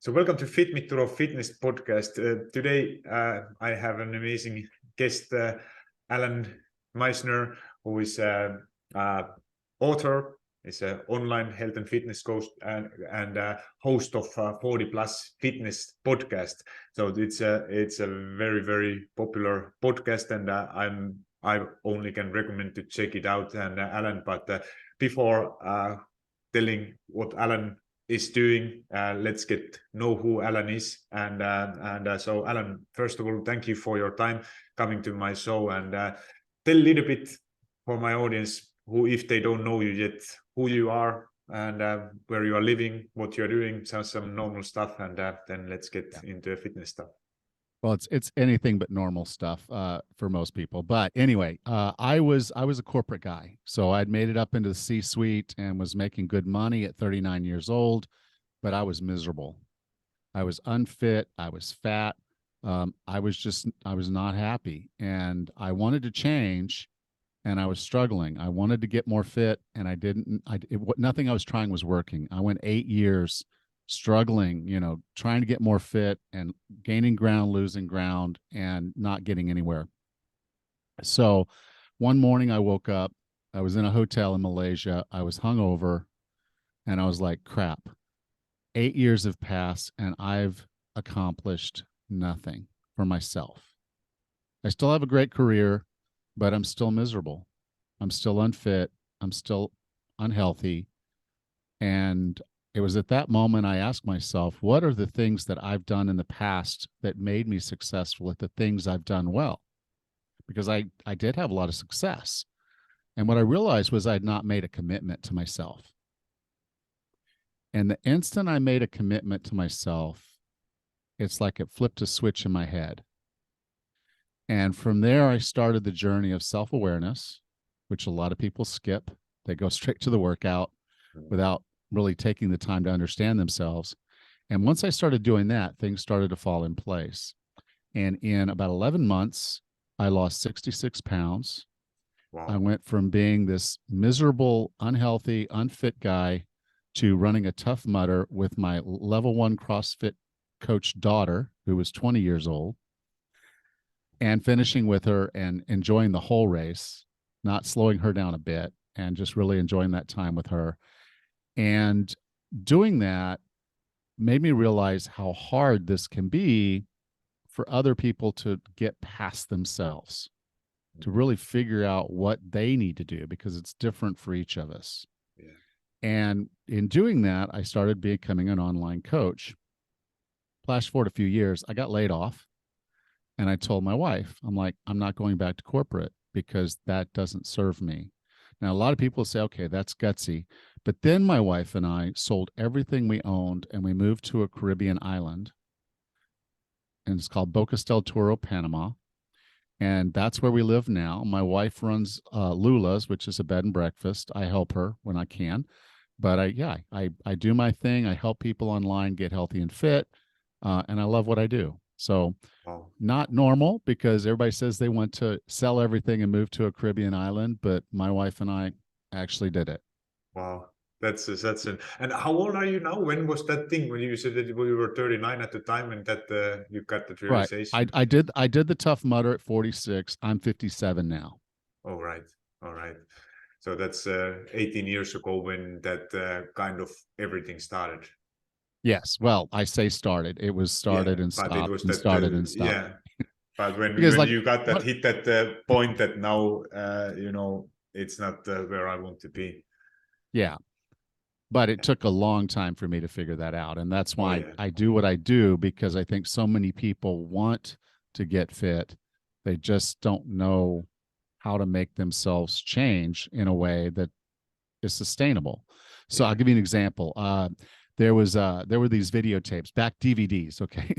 So welcome to FitMitTuro Fitness Podcast. Today I have an amazing guest, Alan Misner, who is an author, is an online health and fitness coach, and host of 40 Plus Fitness Podcast. So it's a very, very popular podcast, and I only can recommend to check it out. And Alan, but before telling what Alan is doing, let's get know who Alan is. And so Alan, first of all, thank you for your time coming to my show, and tell a little bit for my audience, who, if they don't know you yet, who you are and where you are living, what you're doing, some normal stuff, and then let's get into fitness stuff. Well, it's anything but normal stuff for most people. But anyway, I was a corporate guy. So I'd made it up into the C-suite and was making good money at 39 years old, but I was miserable. I was unfit. I was fat. I was not happy, and I wanted to change, and I was struggling. I wanted to get more fit, and nothing I was trying was working. I went 8 years struggling, trying to get more fit and gaining ground, losing ground, and not getting anywhere. So one morning I woke up, I was in a hotel in Malaysia, I was hungover, and I was like, crap, 8 years have passed and I've accomplished nothing for myself. I still have a great career, but I'm still miserable. I'm still unfit. I'm still unhealthy. And it was at that moment I asked myself, what are the things that I've done in the past that made me successful at the things I've done well? Because I did have a lot of success. And what I realized was I'd not made a commitment to myself. And the instant I made a commitment to myself, it's like it flipped a switch in my head. And from there, I started the journey of self-awareness, which a lot of people skip. They go straight to the workout without really taking the time to understand themselves. And once I started doing that, things started to fall in place. And in about 11 months, I lost 66 pounds. Wow. I went from being this miserable, unhealthy, unfit guy to running a Tough Mudder with my level 1 CrossFit coach daughter, who was 20 years old, and finishing with her and enjoying the whole race, not slowing her down a bit, and just really enjoying that time with her. And doing that made me realize how hard this can be for other people to get past themselves, to really figure out what they need to do, because it's different for each of us. Yeah. And in doing that, I started becoming an online coach. Flash forward a few years, I got laid off, and I told my wife, I'm like, I'm not going back to corporate because that doesn't serve me. Now, a lot of people say, okay, that's gutsy. But then my wife and I sold everything we owned, and we moved to a Caribbean island, and it's called Bocas del Toro, Panama. And that's where we live now. My wife runs Lula's, which is a bed and breakfast. I help her when I can. But I do my thing. I help people online get healthy and fit, and I love what I do. So not normal, because everybody says they want to sell everything and move to a Caribbean island, but my wife and I actually did it. Wow. That's it. And how old are you now? When was that thing when you said that you were 39 at the time and that you got the realization? Right. I did the Tough Mudder at 46. I'm 57 now. Oh, right. All right. So that's 18 years ago when that kind of everything started. Yes. Well, I say started. It was started and stopped, it was and started and stopped. Yeah. But when like, you got that hit that point that now, it's not where I want to be. Yeah. But it took a long time for me to figure that out. And that's why I do what I do, because I think so many people want to get fit. They just don't know how to make themselves change in a way that is sustainable. So I'll give you an example. There were these videotapes, back DVDs, okay,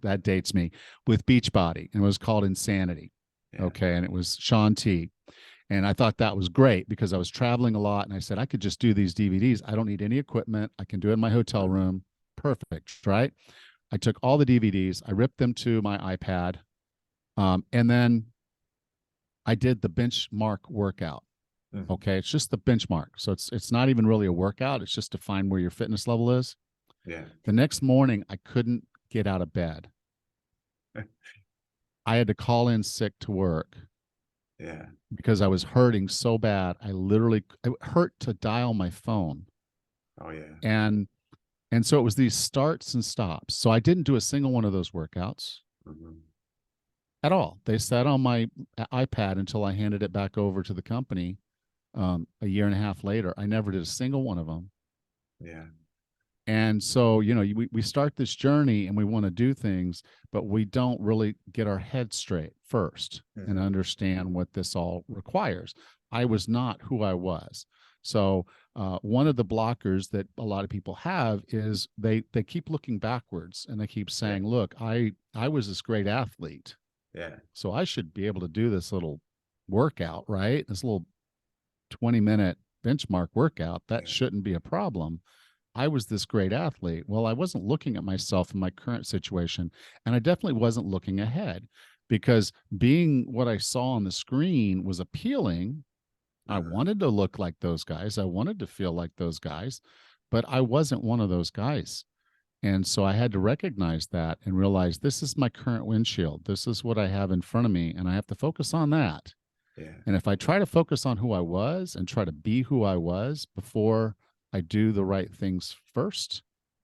that dates me, with Beachbody, and it was called Insanity, okay, and it was Shaun T. And I thought that was great because I was traveling a lot, and I said, I could just do these DVDs. I don't need any equipment. I can do it in my hotel room. Perfect, right? I took all the DVDs, I ripped them to my iPad, and then I did the benchmark workout. Okay, it's just the benchmark. So it's not even really a workout. It's just to find where your fitness level is. Yeah. The next morning, I couldn't get out of bed. I had to call in sick to work. Yeah. Because I was hurting so bad. It hurt to dial my phone. Oh yeah. And so it was these starts and stops. So I didn't do a single one of those workouts at all. They sat on my iPad until I handed it back over to the company a year and a half later. I never did a single one of them. Yeah. And so, we start this journey and we want to do things, but we don't really get our head straight first and understand what this all requires. I was not who I was. So one of the blockers that a lot of people have is they keep looking backwards and they keep saying, look, I was this great athlete. Yeah. So I should be able to do this little workout, right? This little 20-minute benchmark workout. That shouldn't be a problem. I was this great athlete. Well, I wasn't looking at myself in my current situation, and I definitely wasn't looking ahead, because being what I saw on the screen was appealing. I wanted to look like those guys. I wanted to feel like those guys, but I wasn't one of those guys. And so I had to recognize that and realize this is my current windshield. This is what I have in front of me, and I have to focus on that. Yeah. And if I try to focus on who I was and try to be who I was before I do the right things first,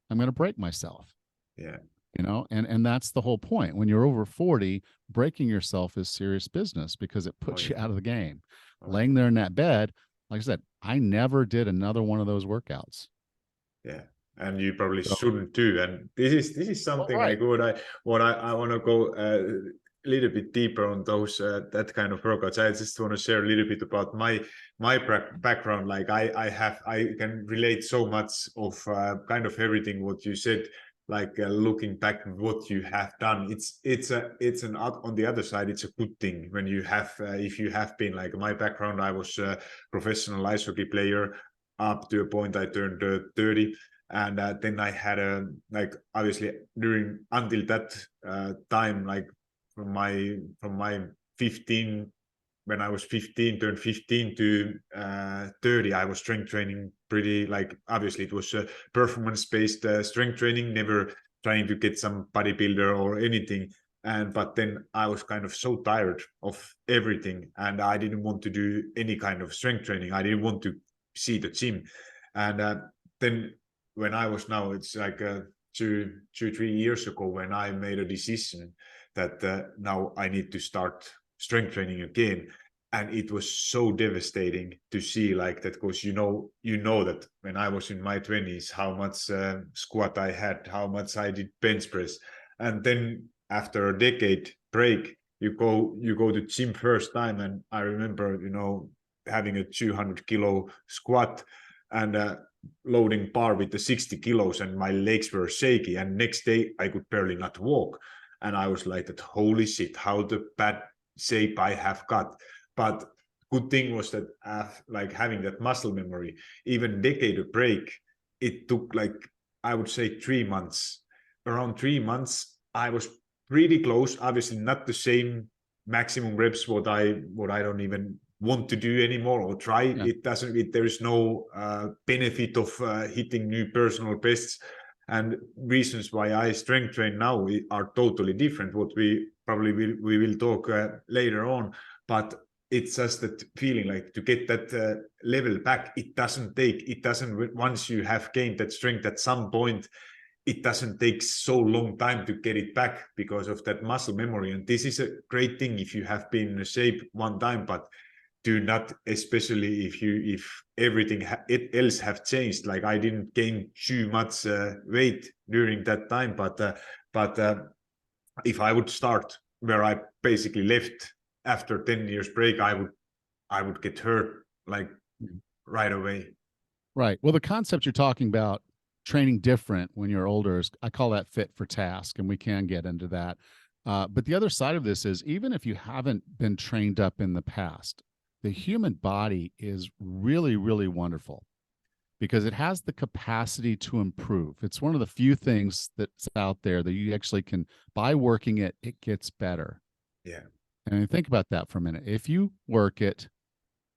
I'm going to break myself. Yeah. And that's the whole point. When you're over 40, breaking yourself is serious business because it puts you out of the game. Laying there in that bed, like I said, I never did another one of those workouts. Yeah. And you probably shouldn't do. And this is something like what I want to go a little bit deeper on those that kind of workouts. I just want to share a little bit about my background. Like I can relate so much of kind of everything what you said. Like looking back at what you have done, it's an on the other side, it's a good thing when you have if you have been like my background. I was a professional ice hockey player up to a point I turned 30. And then I had like obviously until that time, like from my 15, when I was 15, turned 15 to 30, I was strength training pretty, like obviously it was performance-based strength training, never trying to get some bodybuilder or anything. But then I was kind of so tired of everything, and I didn't want to do any kind of strength training. I didn't want to see the gym. And then when I was now, it's like 3 years ago, when I made a decision that now I need to start strength training again. And it was so devastating to see like that, because you know that when I was in my 20s, how much squat I had, how much I did bench press. And then after a decade break, you go to gym first time. And I remember, having a 200 kilo squat and loading bar with the 60 kilos, and my legs were shaky, and next day I could barely not walk. And I was like that, holy shit, how the bad shape I have got. But good thing was that like having that muscle memory, even decade of break, it took like, I would say 3 months. Around 3 months I was pretty close, obviously not the same maximum reps what I don't even want to do anymore or try. It doesn't, there is no benefit of hitting new personal bests, and reasons why I strength train now are totally different, what we probably will talk later on. But it's just that feeling like to get that level back, it doesn't once you have gained that strength at some point, it doesn't take so long time to get it back because of that muscle memory. And this is a great thing if you have been in shape one time, but do not, especially if everything else have changed. Like I didn't gain too much weight during that time, but if I would start where I basically left after 10 years break, I would get hurt like right away. Right. Well, the concept you're talking about, training different when you're older, is, I call that fit for task, and we can get into that. But the other side of this is, even if you haven't been trained up in the past, the human body is really, really wonderful because it has the capacity to improve. It's one of the few things that's out there that you actually can, by working it, it gets better. Yeah. And think about that for a minute. If you work it,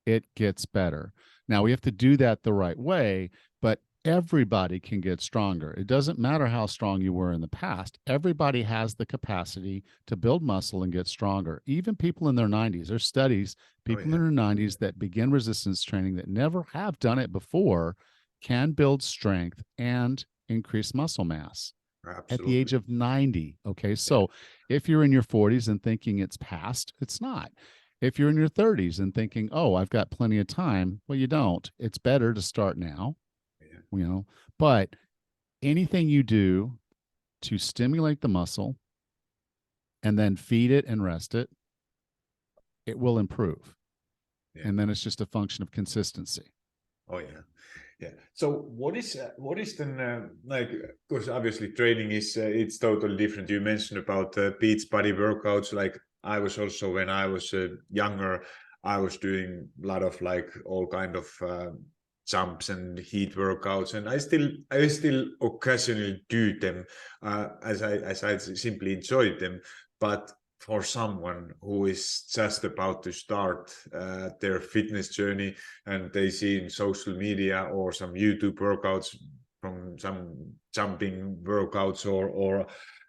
it gets better. Now we have to do that the right way, but everybody can get stronger. It doesn't matter how strong you were in the past. Everybody has the capacity to build muscle and get stronger. Even people in their 90s. There's studies, people in their 90s that begin resistance training that never have done it before can build strength and increase muscle mass at the age of 90. Okay. So if you're in your 40s and thinking it's past, it's not. If you're in your 30s and thinking, oh, I've got plenty of time, well, you don't. It's better to start now, but anything you do to stimulate the muscle and then feed it and rest it, it will improve. And then it's just a function of consistency. Oh, yeah. Yeah. So what is then like, because obviously training is it's totally different. You mentioned about beach body workouts. Like I was also, when I was younger, I was doing a lot of like all kind of jumps and heat workouts, and I still occasionally do them as I simply enjoyed them. But for someone who is just about to start their fitness journey, and they see in social media or some YouTube workouts from some jumping workouts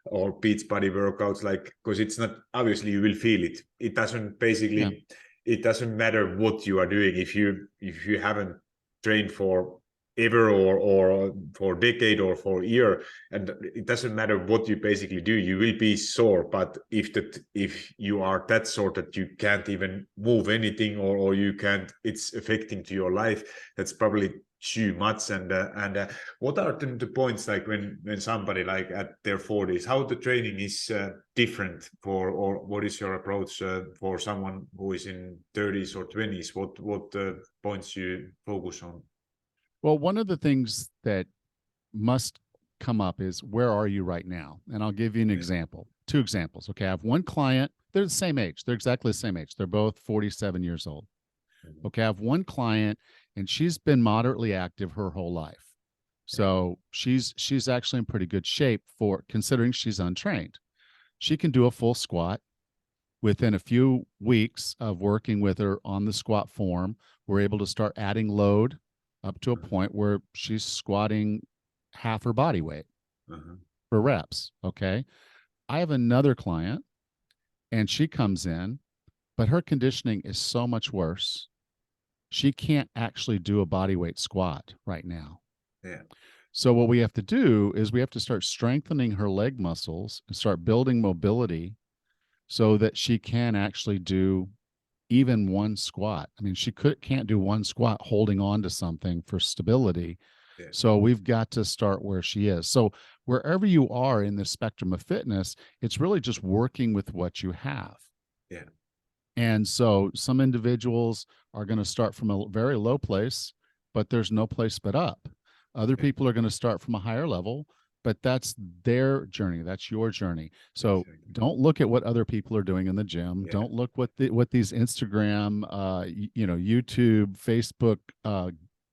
or beach body workouts, like, because it's not, obviously you will feel it. It doesn't basically, it doesn't matter what you are doing. If you haven't trained for ever or for a decade or for a year, and it doesn't matter what you basically do, you will be sore. But if you are that sore that you can't even move anything, or you can't, it's affecting to your life, that's probably too much. And what are the points, like when somebody like at their 40s, how the training is different for, or what is your approach for someone who is in 30s or 20s? What points you focus on? Well, one of the things that must come up is, where are you right now? And I'll give you an example, 2 examples. Okay. I have one client, they're the same age. They're exactly the same age. They're both 47 years old. Okay. I have one client and she's been moderately active her whole life. So she's actually in pretty good shape, for considering she's untrained. She can do a full squat. Within a few weeks of working with her on the squat form, we're able to start adding load up to a point where she's squatting half her body weight for reps. Okay. I have another client and she comes in, but her conditioning is so much worse. She can't actually do a body weight squat right now. Yeah. So what we have to do is we have to start strengthening her leg muscles and start building mobility so that she can actually do even one squat. I mean, she can't do one squat holding on to something for stability. Yeah. So we've got to start where she is. So wherever you are in the spectrum of fitness, it's really just working with what you have. Yeah. And so some individuals are going to start from a very low place, but there's no place but up. Other people are going to start from a higher level, but that's their journey. That's your journey. So don't look at what other people are doing in the gym. Don't look what these Instagram, YouTube, Facebook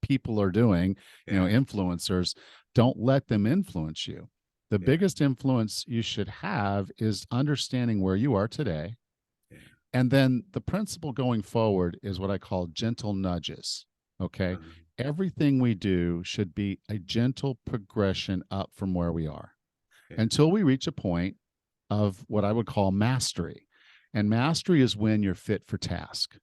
people are doing, influencers. Don't let them influence you. The biggest influence you should have is understanding where you are today. And then the principle going forward is what I call gentle nudges. Okay. Everything we do should be a gentle progression up from where we are until we reach a point of what I would call mastery. And mastery is when you're fit for task.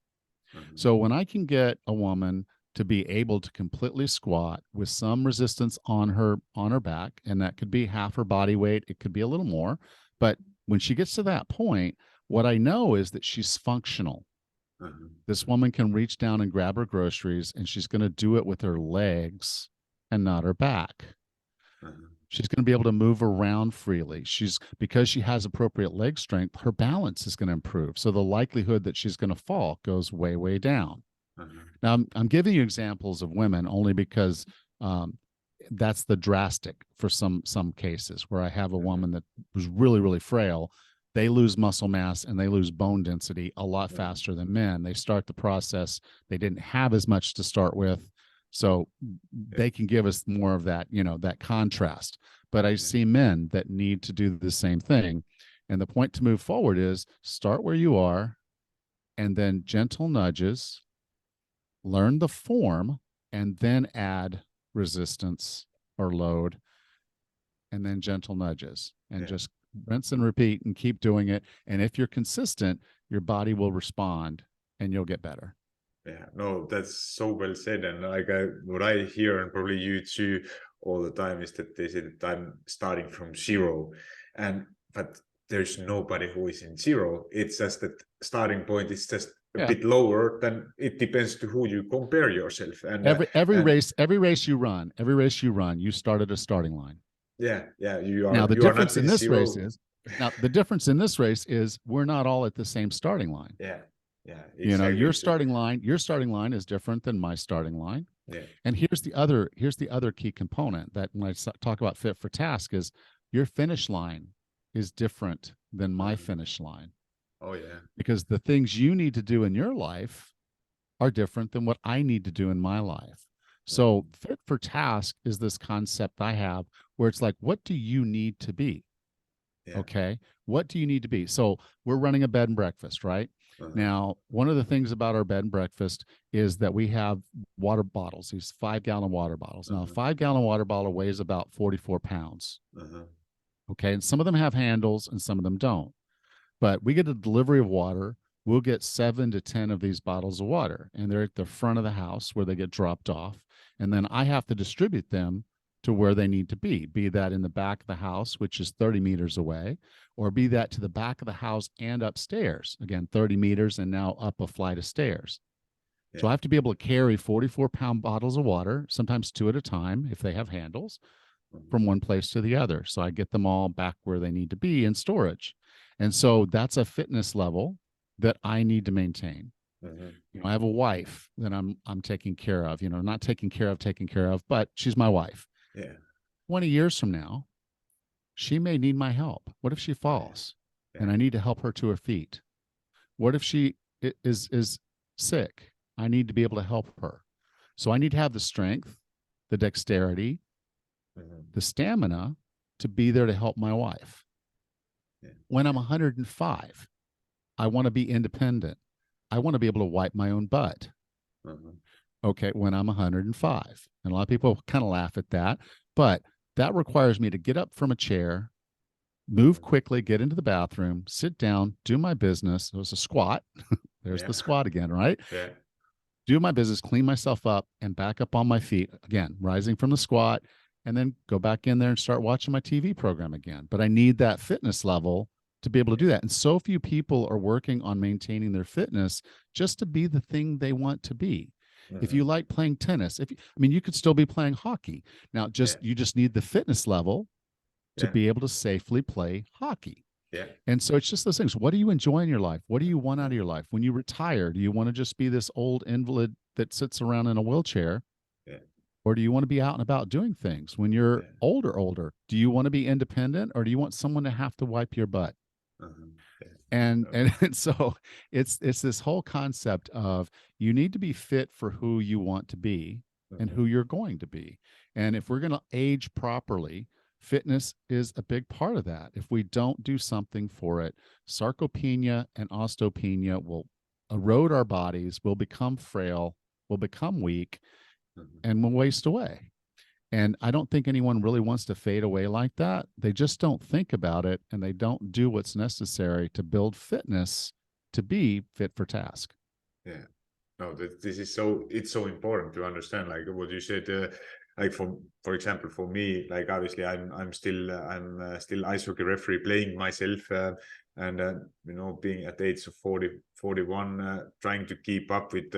So when I can get a woman to be able to completely squat with some resistance on her back, and that could be half her body weight, it could be a little more, but when she gets to that point, what I know is that she's functional. This woman can reach down and grab her groceries, and she's going to do it with her legs and not her back. She's going to be able to move around freely. Because she has appropriate leg strength, her balance is going to improve. So the likelihood that she's going to fall goes way, way down. Now, I'm giving you examples of women only because that's the drastic for some cases where I have a woman that was really, really frail. They lose muscle mass and they lose bone density a lot faster than men. They start the process. They didn't have as much to start with. So they can give us more of that, that contrast. But I see men that need to do the same thing. And the point to move forward is start where you are and then gentle nudges, learn the form, and then add resistance or load, and then gentle nudges, and just rinse and repeat and keep doing it. And if you're consistent, your body will respond and you'll get better. Yeah, no, that's so well said. And like what I hear, and probably you too, all the time, is that they say that I'm starting from zero, but there's nobody who is in zero. It's just that starting point is just a bit lower. Then it depends to who you compare yourself. And every race you run, you start at a starting line. Yeah, you are. Now the difference in this zero. race is the difference in this race is we're not all at the same starting line. Yeah, exactly. You know, your starting line is different than my starting line. Yeah. And here's the other key component that when I talk about fit for task is your finish line is different than my finish line. Oh yeah. Because the things you need to do in your life are different than what I need to do in my life. So fit for task is this concept I have where it's like, what do you need to be? Yeah. Okay. What do you need to be? So we're running a bed and breakfast, right? Now, one of the things about our bed and breakfast is that we have water bottles, these 5-gallon water bottles. Now, a 5-gallon water bottle weighs about 44 pounds. Okay. And some of them have handles and some of them don't. But we get a delivery of water. We'll get 7 to 10 of these bottles of water, and they're at the front of the house where they get dropped off. And then I have to distribute them to where they need to be that in the back of the house, which is 30 meters away, or be that to the back of the house and upstairs, again, 30 meters and now up a flight of stairs. Yeah. So I have to be able to carry 44-pound bottles of water, sometimes 2 at a time if they have handles, from one place to the other. So I get them all back where they need to be in storage. And so that's a fitness level that I need to maintain. You know, I have a wife that I'm taking care of, you know, not taking care of, but she's my wife. Yeah. 20 years from now, she may need my help. What if she falls and I need to help her to her feet? What if she is sick? I need to be able to help her. So I need to have the strength, the dexterity, the stamina to be there to help my wife. Yeah. When I'm 105, I want to be independent. I want to be able to wipe my own butt. Okay, when I'm 105. And a lot of people kind of laugh at that, but that requires me to get up from a chair, move quickly, get into the bathroom, sit down, do my business. It was a squat. There's the squat again, right? Yeah. Do my business, clean myself up, and back up on my feet. Again, rising from the squat, and then go back in there and start watching my TV program again. But I need that fitness level to be able to do that. And so few people are working on maintaining their fitness just to be the thing they want to be. If you like playing tennis, you could still be playing hockey. Now, you just need the fitness level to be able to safely play hockey. Yeah. And so it's just those things. What do you enjoy in your life? What do you want out of your life? When you retire, do you want to just be this old invalid that sits around in a wheelchair? Yeah. Or do you want to be out and about doing things when you're older? Do you want to be independent, or do you want someone to have to wipe your butt? And so it's this whole concept of you need to be fit for who you want to be and who you're going to be. And if we're going to age properly, fitness is a big part of that. If we don't do something for it, sarcopenia and osteopenia will erode our bodies, we'll become frail, we'll become weak, and we'll waste away. And I don't think anyone really wants to fade away like that. They just don't think about it, and they don't do what's necessary to build fitness to be fit for task. Yeah. No, this is it's so important to understand, like what you said, like for example, for me, like obviously I'm still ice hockey referee playing myself, and you know, being at the age of 41, trying to keep up with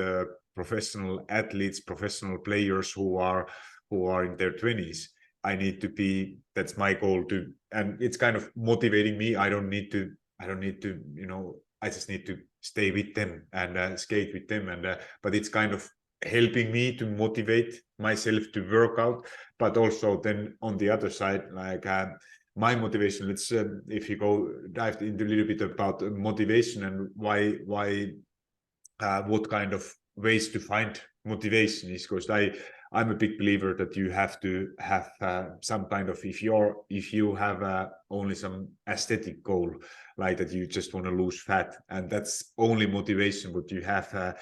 professional athletes, professional players who are in their 20s. I need to be, that's my goal and it's kind of motivating me. I don't need to, you know, I just need to stay with them and skate with them. But it's kind of helping me to motivate myself to work out. But also then on the other side, like my motivation, let's, if you dive into a little bit about motivation and why what kind of ways to find motivation is, because I'm a big believer that you have to have some kind of, if you have only some aesthetic goal, like that you just want to lose fat, and that's only motivation what you have,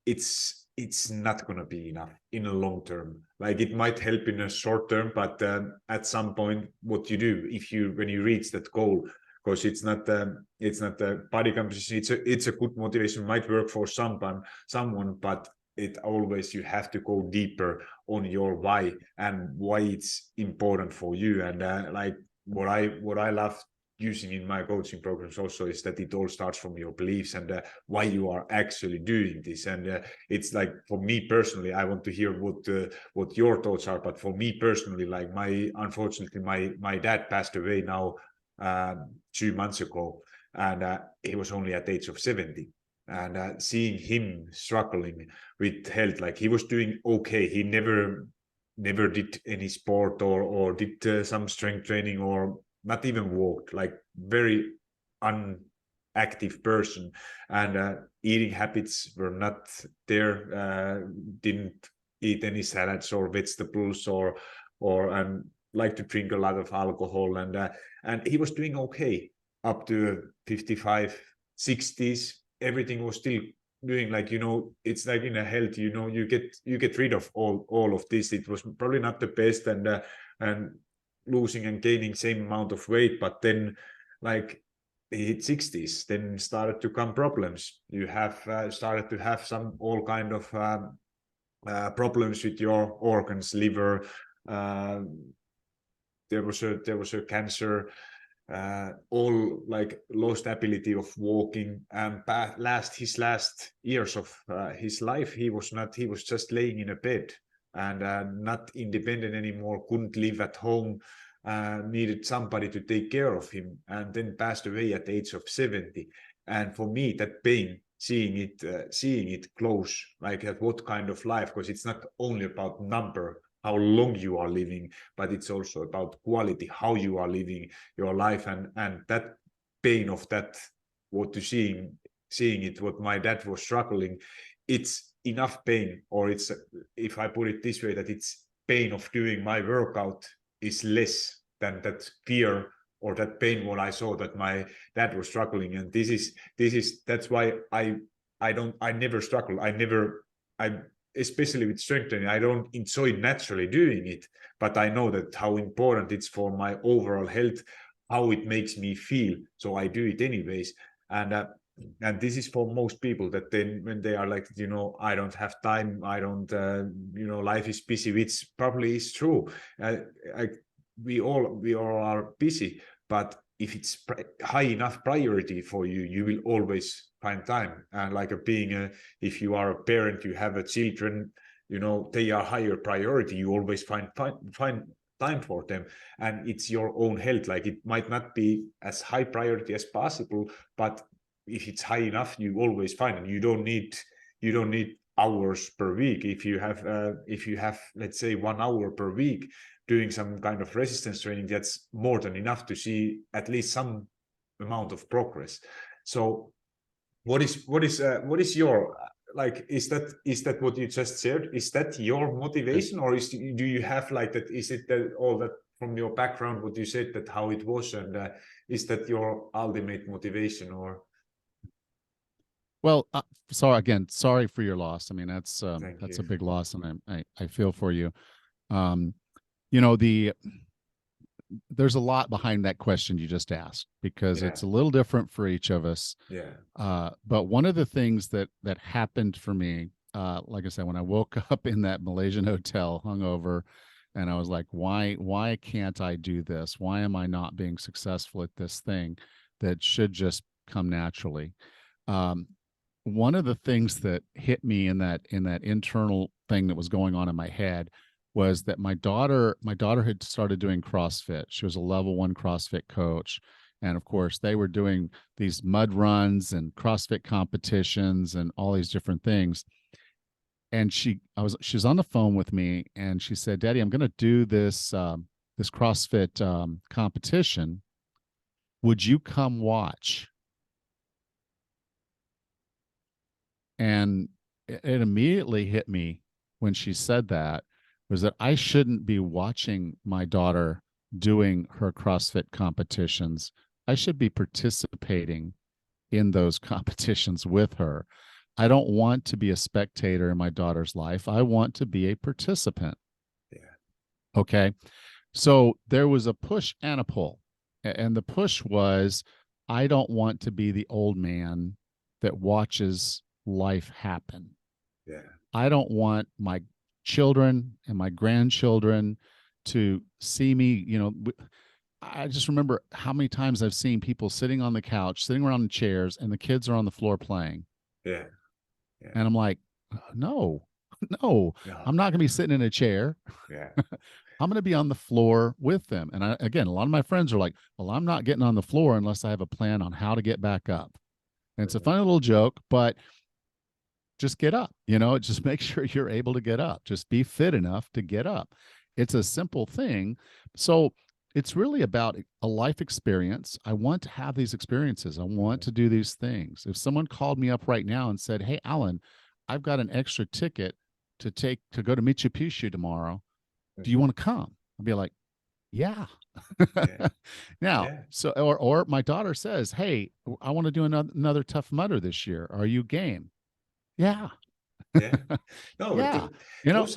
it's it's not going to be enough in the long term. Like it might help in a short term, but at some point, what you do when you reach that goal, because it's not the body composition. It's a good motivation, might work for someone, but it always, you have to go deeper on your why and why it's important for you. And like what I love using in my coaching programs also is that it all starts from your beliefs and why you are actually doing this. And it's like, for me personally, I want to hear what your thoughts are. But for me personally, like unfortunately my dad passed away now 2 months ago, and he was only at the age of 70. And seeing him struggling with health, like he was doing okay. He never did any sport or did some strength training or not even walked, like very unactive person. And eating habits were not there, didn't eat any salads or vegetables or and like to drink a lot of alcohol. And he was doing okay up to 55, 60s. Everything was still doing, like, it's like in a health, you get rid of all of this. It was probably not the best, and losing and gaining same amount of weight, but then like he hit 60s, then started to come problems. You have started to have all kind of problems with your organs, liver. There was a cancer. All like lost ability of walking, and his last years of his life, he was just laying in a bed and not independent anymore, couldn't live at home, needed somebody to take care of him, and then passed away at the age of 70. And for me, that pain, seeing it close, like at what kind of life, because it's not only about number, how long you are living, but it's also about quality, how you are living your life. And that pain of that, what to seeing it, what my dad was struggling, it's enough pain, or it's, if I put it this way, that it's pain of doing my workout is less than that fear or that pain what I saw that my dad was struggling. And that's why I never struggle. Especially with strength training, I don't enjoy naturally doing it, but I know that how important it's for my overall health, how it makes me feel. So I do it anyways. And this is for most people, that then when they are like, I don't have time, I don't, life is busy, which probably is true. We all are busy, but if it's high enough priority for you, you will always find time. And like if you are a parent, you have children, they are higher priority. You always find time for them, and it's your own health. Like it might not be as high priority as possible, but if it's high enough, you always find it. You don't need hours per week. If you have, let's say, 1 hour per week doing some kind of resistance training, that's more than enough to see at least some amount of progress. So what is your, like, is that what you just shared? Is that your motivation, or do you have like that? Is it that all that from your background, what you said, that how it was, and is that your ultimate motivation? Or well, sorry for your loss. I mean, that's a big loss, and I feel for you. There's a lot behind that question you just asked, because it's a little different for each of us. But one of the things that happened for me, like I said, when I woke up in that Malaysian hotel hungover, and I was like, why can't I do this? Why am I not being successful at this thing that should just come naturally? One of the things that hit me in that internal thing that was going on in my head was that my daughter had started doing CrossFit. She was a level 1 CrossFit coach. And of course, they were doing these mud runs and CrossFit competitions and all these different things. And she was on the phone with me, and she said, "Daddy, I'm going to do this CrossFit competition. Would you come watch?" And it immediately hit me when she said that, was that I shouldn't be watching my daughter doing her CrossFit competitions. I should be participating in those competitions with her. I don't want to be a spectator in my daughter's life. I want to be a participant. Yeah. Okay. So there was a push and a pull. And the push was, I don't want to be the old man that watches life happen. Yeah. I don't want my children and my grandchildren to see me, I just remember how many times I've seen people sitting on the couch, sitting around in chairs, and the kids are on the floor playing. Yeah. Yeah. And I'm like, no, no, I'm not going to be sitting in a chair. Yeah. I'm going to be on the floor with them. And again, a lot of my friends are like, well, I'm not getting on the floor unless I have a plan on how to get back up. And it's a funny little joke, but just get up, just make sure you're able to get up. Just be fit enough to get up. It's a simple thing. So it's really about a life experience. I want to have these experiences. I want to do these things. If someone called me up right now and said, hey, Alan, I've got an extra ticket to go to Machu Picchu tomorrow. Do you want to come? I'll be like, yeah. Now, Yeah. so, or my daughter says, hey, I want to do another Tough Mudder this year. Are you game? Yeah. Yeah. No, yeah. those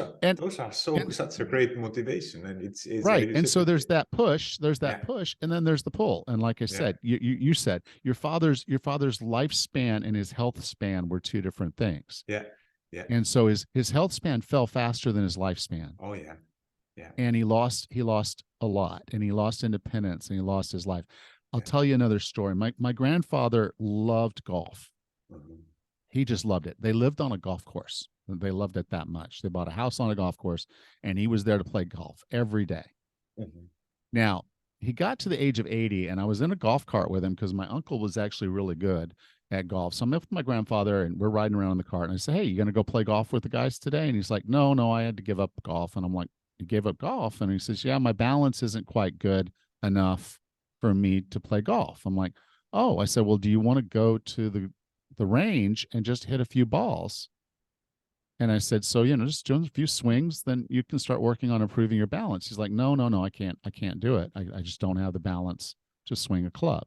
are such a great motivation, and it's right. really And so there's good. that push, Yeah. push, and then there's the pull. And like I said, you said your father's lifespan and his health span were two different things. Yeah. Yeah. And so his health span fell faster than his lifespan. Oh yeah. Yeah. And he lost a lot, and he lost independence, and he lost his life. I'll tell you another story. My grandfather loved golf. He just loved it. They lived on a golf course. They loved it that much. They bought a house on a golf course, and he was there to play golf every day. Now, he got to the age of 80, and I was in a golf cart with him because my uncle was actually really good at golf. So I'm with my grandfather, and we're riding around in the cart, and I say, hey, you going to go play golf with the guys today? And he's like, no, I had to give up golf. And I'm like, you gave up golf? And he says, yeah, my balance isn't quite good enough for me to play golf. I'm like, oh. I said, well, do you want to go to the range and just hit a few balls? And I said, so, just doing a few swings, then you can start working on improving your balance. He's like, no, I can't do it. I just don't have the balance to swing a club.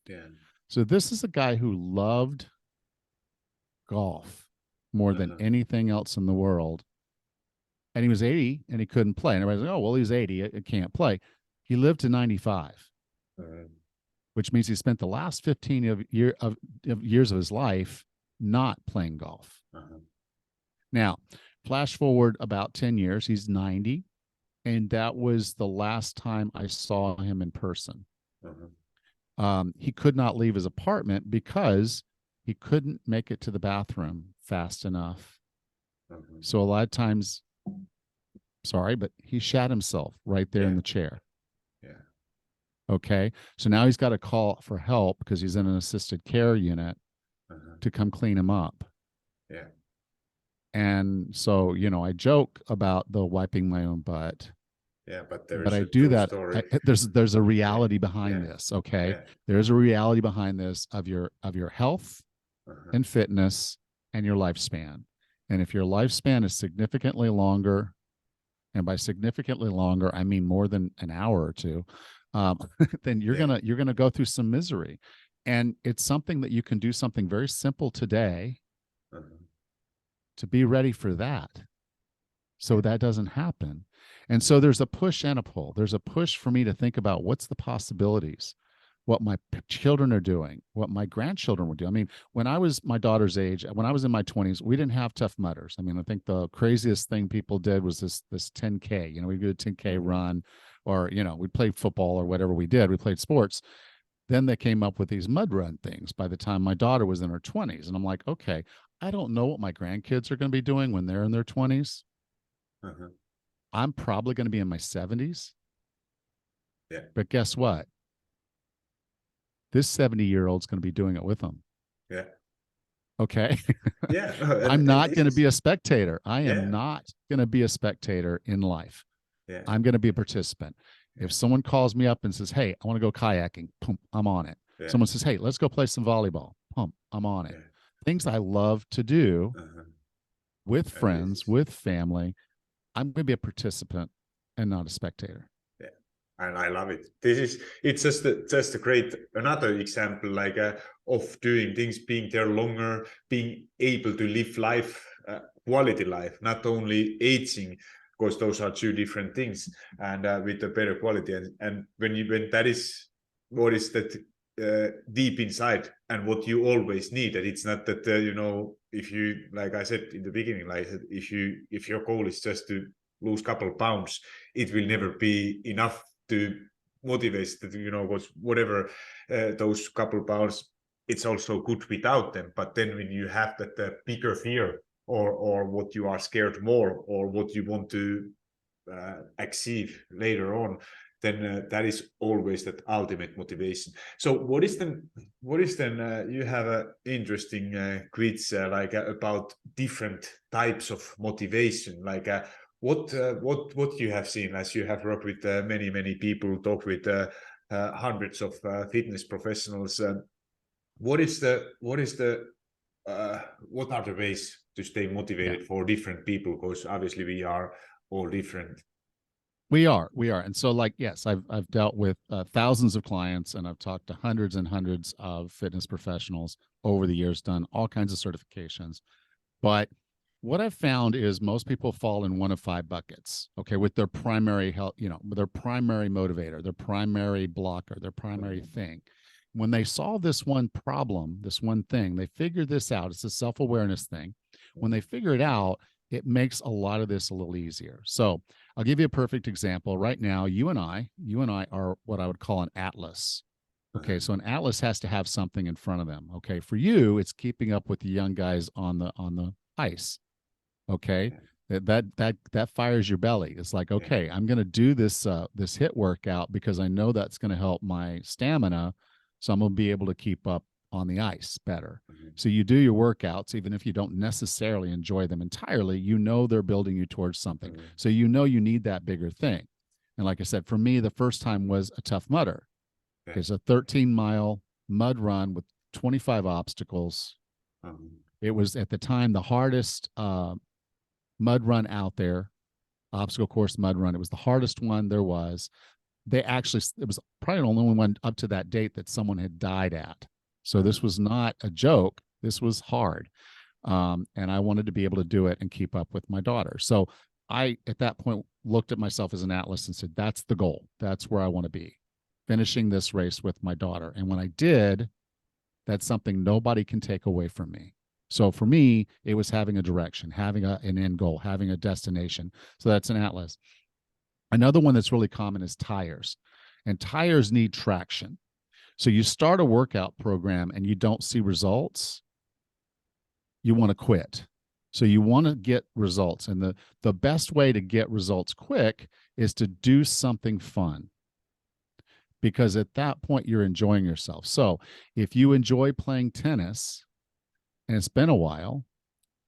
Yeah. So this is a guy who loved golf more than anything else in the world. And he was 80 and he couldn't play. And everybody's like, oh, well, he's 80. It can't play. He lived to 95. Which means he spent the last 15 years of his life not playing golf. Now, flash forward about 10 years, he's 90, and that was the last time I saw him in person. He could not leave his apartment because he couldn't make it to the bathroom fast enough. So a lot of times, sorry, but he shat himself right there in the chair. Okay. So now he's got to call for help because he's in an assisted care unit to come clean him up. Yeah. And so, I joke about the wiping my own butt. Yeah, but I do that. There's a reality behind this. Okay. Yeah. There's a reality behind this of your health and fitness and your lifespan. And if your lifespan is significantly longer, and by significantly longer, I mean more than an hour or two, then you're gonna go through some misery. And it's something that you can do something very simple today to be ready for that, so that doesn't happen. And so there's a push and a pull. There's a push for me to think about what's the possibilities, what my children are doing, what my grandchildren would do. I mean, when I was my daughter's age, when I was in my 20s, we didn't have Tough Mudders. I mean, I think the craziest thing people did was this 10K. We'd do a 10K run, or we'd play football or whatever we did. We played sports. Then they came up with these mud run things by the time my daughter was in her 20s. And I'm like, okay, I don't know what my grandkids are going to be doing when they're in their 20s. I'm probably going to be in my 70s. Yeah. But guess what? This 70-year-old's going to be doing it with them. Yeah. Okay. Yeah. I'm not going to be a spectator. I am not going to be a spectator in life. Yeah. I'm going to be a participant. If someone calls me up and says, hey, I want to go kayaking, boom, I'm on it. Yeah. Someone says, hey, let's go play some volleyball, boom, I'm on it. Things I love to do with friends, with family. I'm going to be a participant and not a spectator. Yeah. and I love it. It's just a great another example like of doing things, being there longer, being able to live life, quality life, not only aging, because those are two different things, and with a better quality. And when that is what is that deep inside and what you always need, that it's not that if you, like I said in the beginning, like if your goal is just to lose couple of pounds, it will never be enough to motivate that, because whatever those couple of pounds, it's also good without them. But then when you have that bigger fear, or what you are scared more, or what you want to achieve later on, then that is always that ultimate motivation. So what is then you have an interesting quiz about different types of motivation, like what you have seen, as you have worked with many people, talked with hundreds of fitness professionals. What are the ways to stay motivated for different people? Because obviously we are all different. We are. And so, like, yes, I've dealt with thousands of clients, and I've talked to hundreds and hundreds of fitness professionals over the years, done all kinds of certifications. But what I've found is most people fall in one of five buckets, okay, with their primary health, their primary motivator, their primary blocker, their primary thing. When they solve this one problem, this one thing, they figure this out. It's a self-awareness thing. When they figure it out, it makes a lot of this a little easier. So I'll give you a perfect example. Right now, you and I are what I would call an atlas. Okay, so an atlas has to have something in front of them. Okay, for you, it's keeping up with the young guys on the ice. Okay, that fires your belly. It's like, okay, I'm going to do this HIIT workout because I know that's going to help my stamina, so I'm going to be able to keep up on the ice better. So you do your workouts, even if you don't necessarily enjoy them entirely, they're building you towards something. So you need that bigger thing. And like I said, for me, the first time was a Tough Mudder. It's a 13-mile mud run with 25 obstacles. It was at the time the hardest mud run out there, obstacle course mud run. It was the hardest one there was. It was probably the only one up to that date that someone had died at. So this was not a joke. This was hard. And I wanted to be able to do it and keep up with my daughter. So I, at that point, looked at myself as an atlas and said, that's the goal. That's where I want to be, finishing this race with my daughter. And when I did, that's something nobody can take away from me. So for me, it was having a direction, having an end goal, having a destination. So that's an atlas. Another one that's really common is tires. And tires need traction. So you start a workout program and you don't see results, you want to quit. So you want to get results. And the best way to get results quick is to do something fun, because at that point you're enjoying yourself. So if you enjoy playing tennis and it's been a while,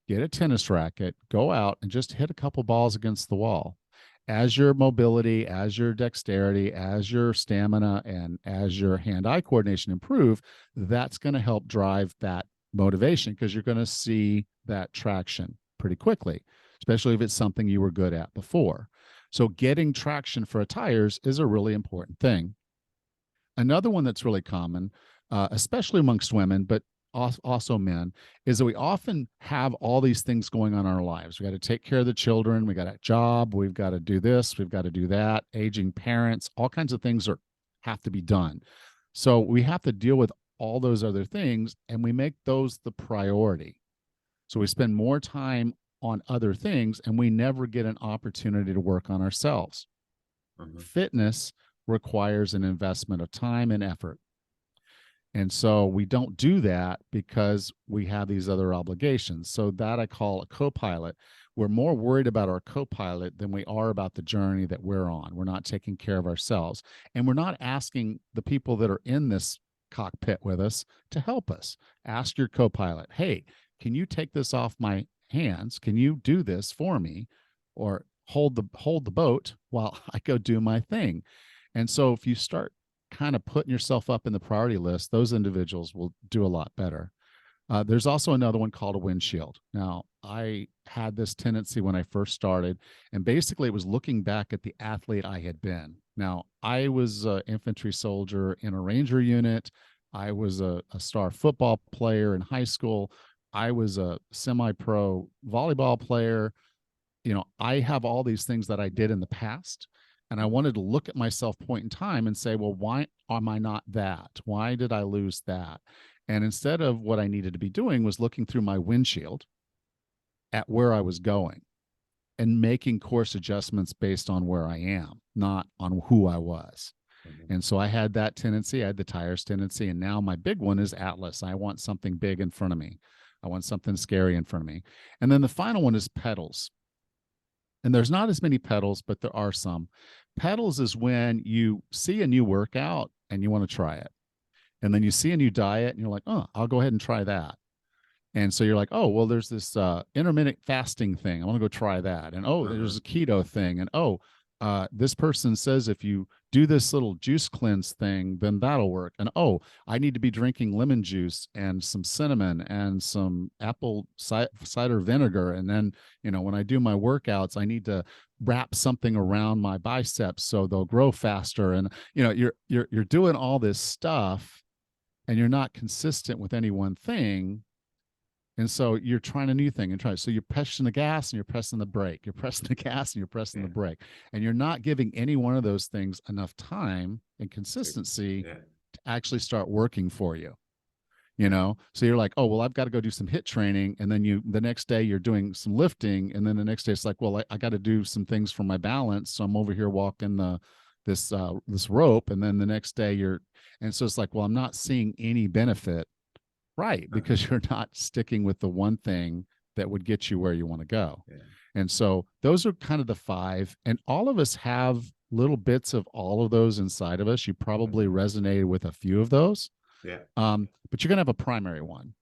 get a tennis racket, go out and just hit a couple balls against the wall. As your mobility, as your dexterity, as your stamina, and as your hand-eye coordination improve, that's going to help drive that motivation, because you're going to see that traction pretty quickly, especially if it's something you were good at before. So getting traction for tires is a really important thing. Another one that's really common, especially amongst women, but also men, is that we often have all these things going on in our lives. We got to take care of the children. We got a job. We've got to do this. We've got to do that. Aging parents, all kinds of things have to be done. So we have to deal with all those other things, and we make those the priority. So we spend more time on other things, and we never get an opportunity to work on ourselves. Fitness requires an investment of time and effort. And so we don't do that because we have these other obligations. So that I call a co-pilot. We're more worried about our co-pilot than we are about the journey that we're on. We're not taking care of ourselves. And we're not asking the people that are in this cockpit with us to help us. Ask your co-pilot, hey, can you take this off my hands? Can you do this for me? Or hold the boat while I go do my thing. And so if you start kind of putting yourself up in the priority list, those individuals will do a lot better. There's also another one called a windshield. Now, I had this tendency when I first started, and basically it was looking back at the athlete I had been. Now, I was an infantry soldier in a Ranger unit. I was a star football player in high school. I was a semi-pro volleyball player. I have all these things that I did in the past. And I wanted to look at myself point in time and say, well, why am I not that? Why did I lose that? And instead of what I needed to be doing was looking through my windshield at where I was going and making course adjustments based on where I am, not on who I was. And so I had that tendency. I had the tires tendency. And now my big one is Atlas. I want something big in front of me. I want something scary in front of me. And then the final one is pedals. And there's not as many pedals, but there are some. Pedals is when you see a new workout and you want to try it. And then you see a new diet and you're like, oh, I'll go ahead and try that. And so you're like, oh, well, there's this intermittent fasting thing. I want to go try that. And oh, there's a keto thing. And oh, this person says if you do this little juice cleanse thing, then that'll work. And oh, I need to be drinking lemon juice and some cinnamon and some apple cider vinegar. And then, when I do my workouts, I need to wrap something around my biceps so they'll grow faster. And you're doing all this stuff, and you're not consistent with any one thing. And so you're trying a new thing and trying. So you're pressing the gas and you're pressing the brake. You're pressing the gas and you're pressing the brake. And you're not giving any one of those things enough time and consistency to actually start working for you. So you're like, oh, well, I've got to go do some HIIT training. And then the next day you're doing some lifting. And then the next day it's like, well, I got to do some things for my balance. So I'm over here walking this rope. And then the next day and so it's like, well, I'm not seeing any benefit. Right, because you're not sticking with the one thing that would get you where you want to go. Yeah. And so those are kind of the 5. And all of us have little bits of all of those inside of us. You probably resonated with a few of those. Yeah. But you're going to have a primary one.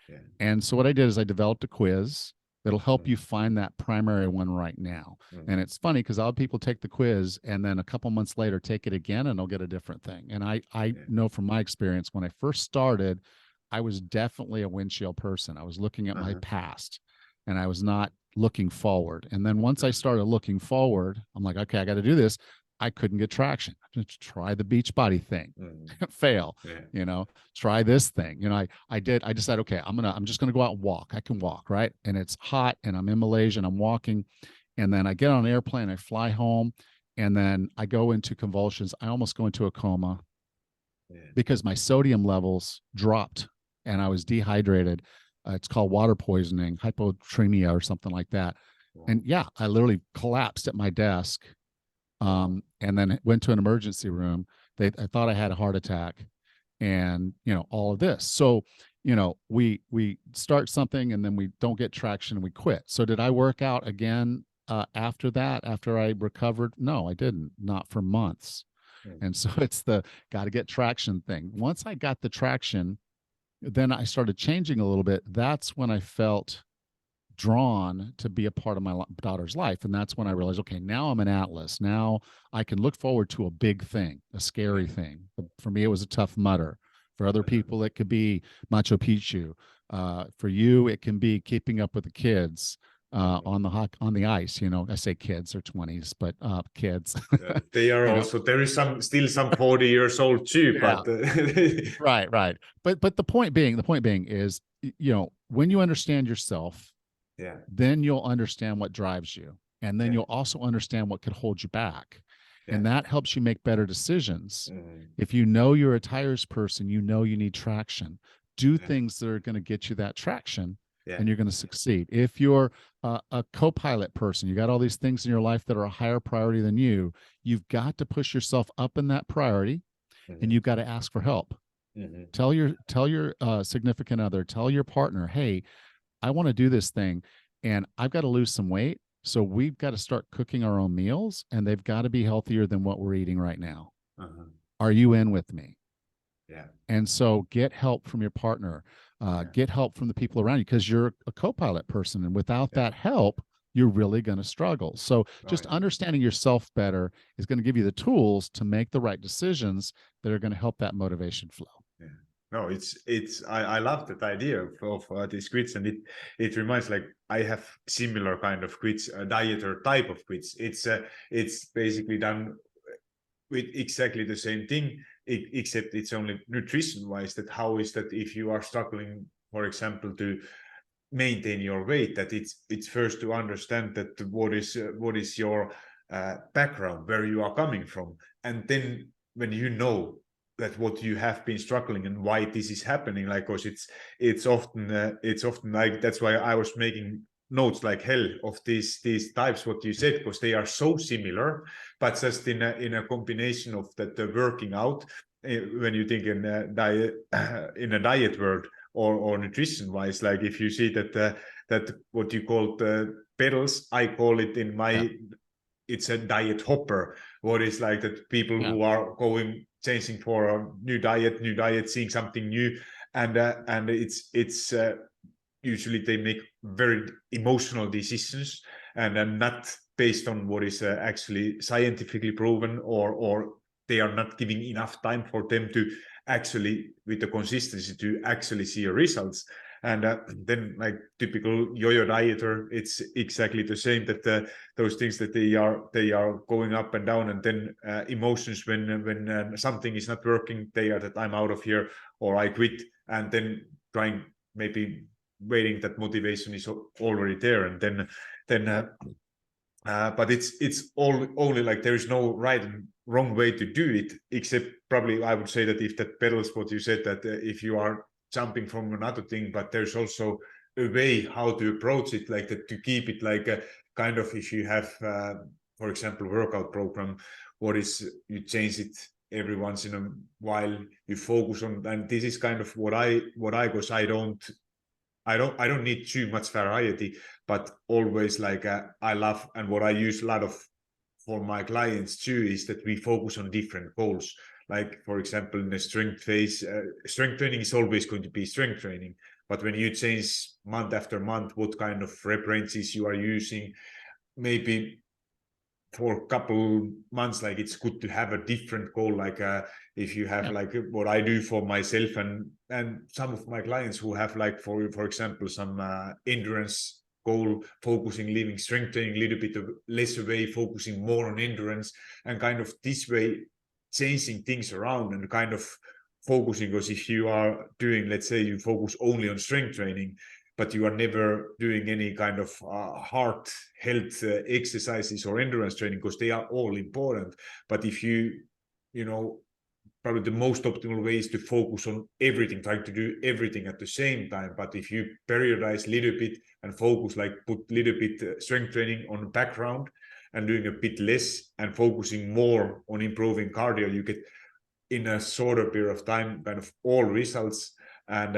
Yeah. And so what I did is I developed a quiz that'll help you find that primary one right now. And it's funny because I'll have people take the quiz and then a couple months later take it again and they'll get a different thing. And I know from my experience, when I first started, I was definitely a windshield person. I was looking at my past and I was not looking forward. And then once I started looking forward, I'm like, okay, I got to do this. I couldn't get traction. Just try the beach body thing, fail, try this thing. I decided, okay, I'm just going to go out and walk. I can walk. Right. And it's hot and I'm in Malaysia and I'm walking. And then I get on an airplane, I fly home and then I go into convulsions. I almost go into a coma because my sodium levels dropped. And I was dehydrated. It's called water poisoning, hypotremia or something like that. Wow. And I literally collapsed at my desk and then went to an emergency room. I thought I had a heart attack and, all of this. So, we start something and then we don't get traction and we quit. So did I work out again after that, after I recovered? No, I didn't, not for months. And so it's the got to get traction thing. Once I got the traction, then I started changing a little bit. That's when I felt drawn to be a part of my daughter's life. And that's when I realized, okay, now I'm an Atlas. Now I can look forward to a big thing, a scary thing. For me, it was a Tough Mudder. For other people, it could be Machu Picchu. For you, it can be Keeping Up with the Kids. On the ice, I say kids, they're 20s, but kids. They are also, there is still some 40 years old too, but right. But the point being is, when you understand yourself, then you'll understand what drives you. And then you'll also understand what could hold you back. And that helps you make better decisions. If you know you're a tires person, you need traction. Do things that are going to get you that traction. And you're going to succeed. If you're a co-pilot person, you got all these things in your life that are a higher priority than you, you've got to push yourself up in that priority and you've got to ask for help. Tell your significant other, tell your partner, hey, I want to do this thing and I've got to lose some weight. So we've got to start cooking our own meals and they've got to be healthier than what we're eating right now. Are you in with me? Yeah. And so get help from your partner. Get help from the people around you because you're a co-pilot person. And without that help, you're really going to struggle. So just understanding yourself better is going to give you the tools to make the right decisions that are going to help that motivation flow. Yeah. No, I love that idea of these quits. And it reminds, like, I have similar kind of quits, dieter type of quits. It's basically done with exactly the same thing, except it's only nutrition wise. That how is that if you are struggling, for example, to maintain your weight, that it's first to understand that what is your background, where you are coming from, and then when you know that what you have been struggling and why this is happening, like, because it's often like, that's why I was making notes like hell of these types what you said, because they are so similar, but just in a combination of that working out, when you think in a diet in a diet world, or nutrition wise, like if you see that that what you call the pedals, I call it in my, it's a diet hopper, what is like that people who are changing for a new diet, seeing something new, and it's usually they make very emotional decisions, and not based on what is actually scientifically proven, or they are not giving enough time for them to actually, with the consistency, to actually see results. And then, like typical yo-yo dieter, it's exactly the same, that those things that they are going up and down, and then emotions when something is not working, they are that I'm out of here, or I quit, and then trying, maybe waiting that motivation is already there, and then but it's all only like there is no right and wrong way to do it, except probably I would say that if that pedals what you said, that if you are jumping from another thing, but there's also a way how to approach it, like that, to keep it like a kind of, if you have for example workout program, what is, you change it every once in a while, you focus on, and this is kind of what I because I don't need too much variety, but always like I love, and what I use a lot of for my clients too, is that we focus on different goals. Like for example, in the strength phase, strength training is always going to be strength training. But when you change month after month, what kind of rep ranges you are using, maybe for a couple months, like it's good to have a different goal, like if you have like what I do for myself, and some of my clients who have like for example some endurance goal, focusing, leaving strength training a little bit of less away, focusing more on endurance, and kind of this way changing things around and kind of focusing. Because if you are doing, let's say you focus only on strength training, but you are never doing any kind of heart health exercises or endurance training, because they are all important. But if you know, probably the most optimal way is to focus on everything, trying to do everything at the same time. But if you periodize a little bit and focus, like put a little bit strength training on the background and doing a bit less and focusing more on improving cardio, you get in a shorter period of time kind of all results, and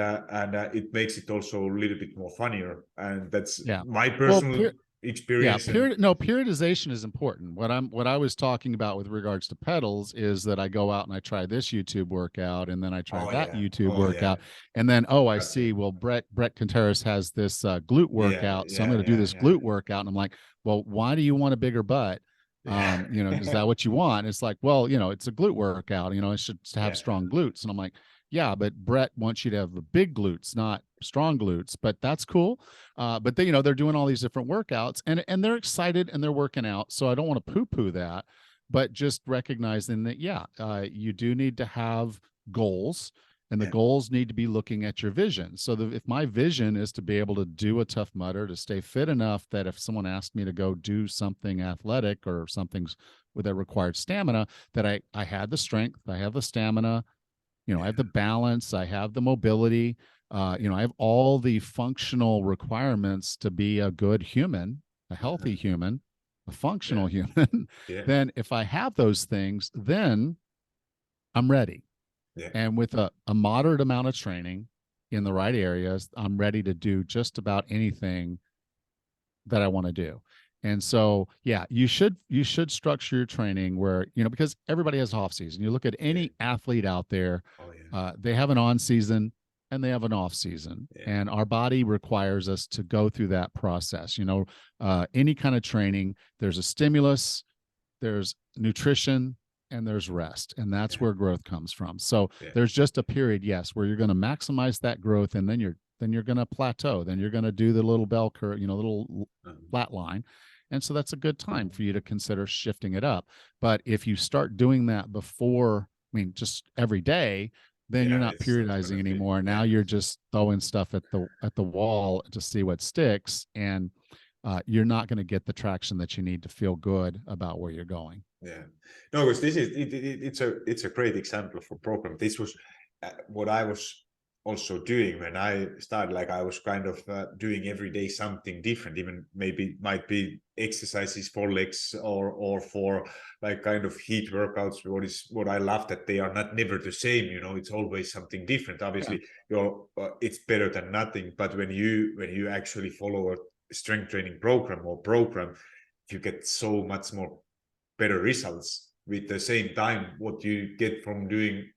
it makes it also a little bit more funnier, and that's my personal experience. Periodization is important. What I was talking about with regards to pedals is that I go out and I try this YouTube workout, and then I try that YouTube workout, and then I see, well, Brett Contreras has this glute workout, so I'm going to do this glute workout, and I'm like, well, why do you want a bigger butt? Is that what you want? It's like, well, it's a glute workout, it should have strong glutes. And I'm like, yeah, but Brett wants you to have the big glutes, not strong glutes, but that's cool. But they, they're doing all these different workouts, and they're excited and they're working out. So I don't want to poo-poo that, but just recognizing that, you do need to have goals, and the goals need to be looking at your vision. So if my vision is to be able to do a Tough Mudder, to stay fit enough that if someone asked me to go do something athletic or something that required stamina, that I had the strength, I have the stamina, I have the balance, I have the mobility, I have all the functional requirements to be a good human, a healthy human, a functional human. Then if I have those things, then I'm ready. And with a moderate amount of training in the right areas, I'm ready to do just about anything that I want to do. And so, you should structure your training where, because everybody has off season. You look at any athlete out there, they have an on season and they have an off season, and our body requires us to go through that process. Any kind of training, there's a stimulus, there's nutrition, and there's rest, and that's where growth comes from. So there's just a period, where you're going to maximize that growth, and then you're going to plateau. Then you're going to do the little bell curve, little flat line, And so that's a good time for you to consider shifting it up. But if you start doing that before, I mean, just every day, then you're Yeah, not it's not periodizing gonna be. anymore. Now you're just throwing stuff at the wall to see what sticks, and you're not going to get the traction that you need to feel good about where you're going. Yeah, no, because this is it's a great example for program. This was what I was also doing when I started. Like I was kind of doing every day something different. Even maybe might be exercises for legs or for like kind of heat workouts. What I love that they are not never the same. You know, it's always something different. Obviously, it's better than nothing. But when you actually follow a strength training program, you get so much more better results with the same time what you get from doing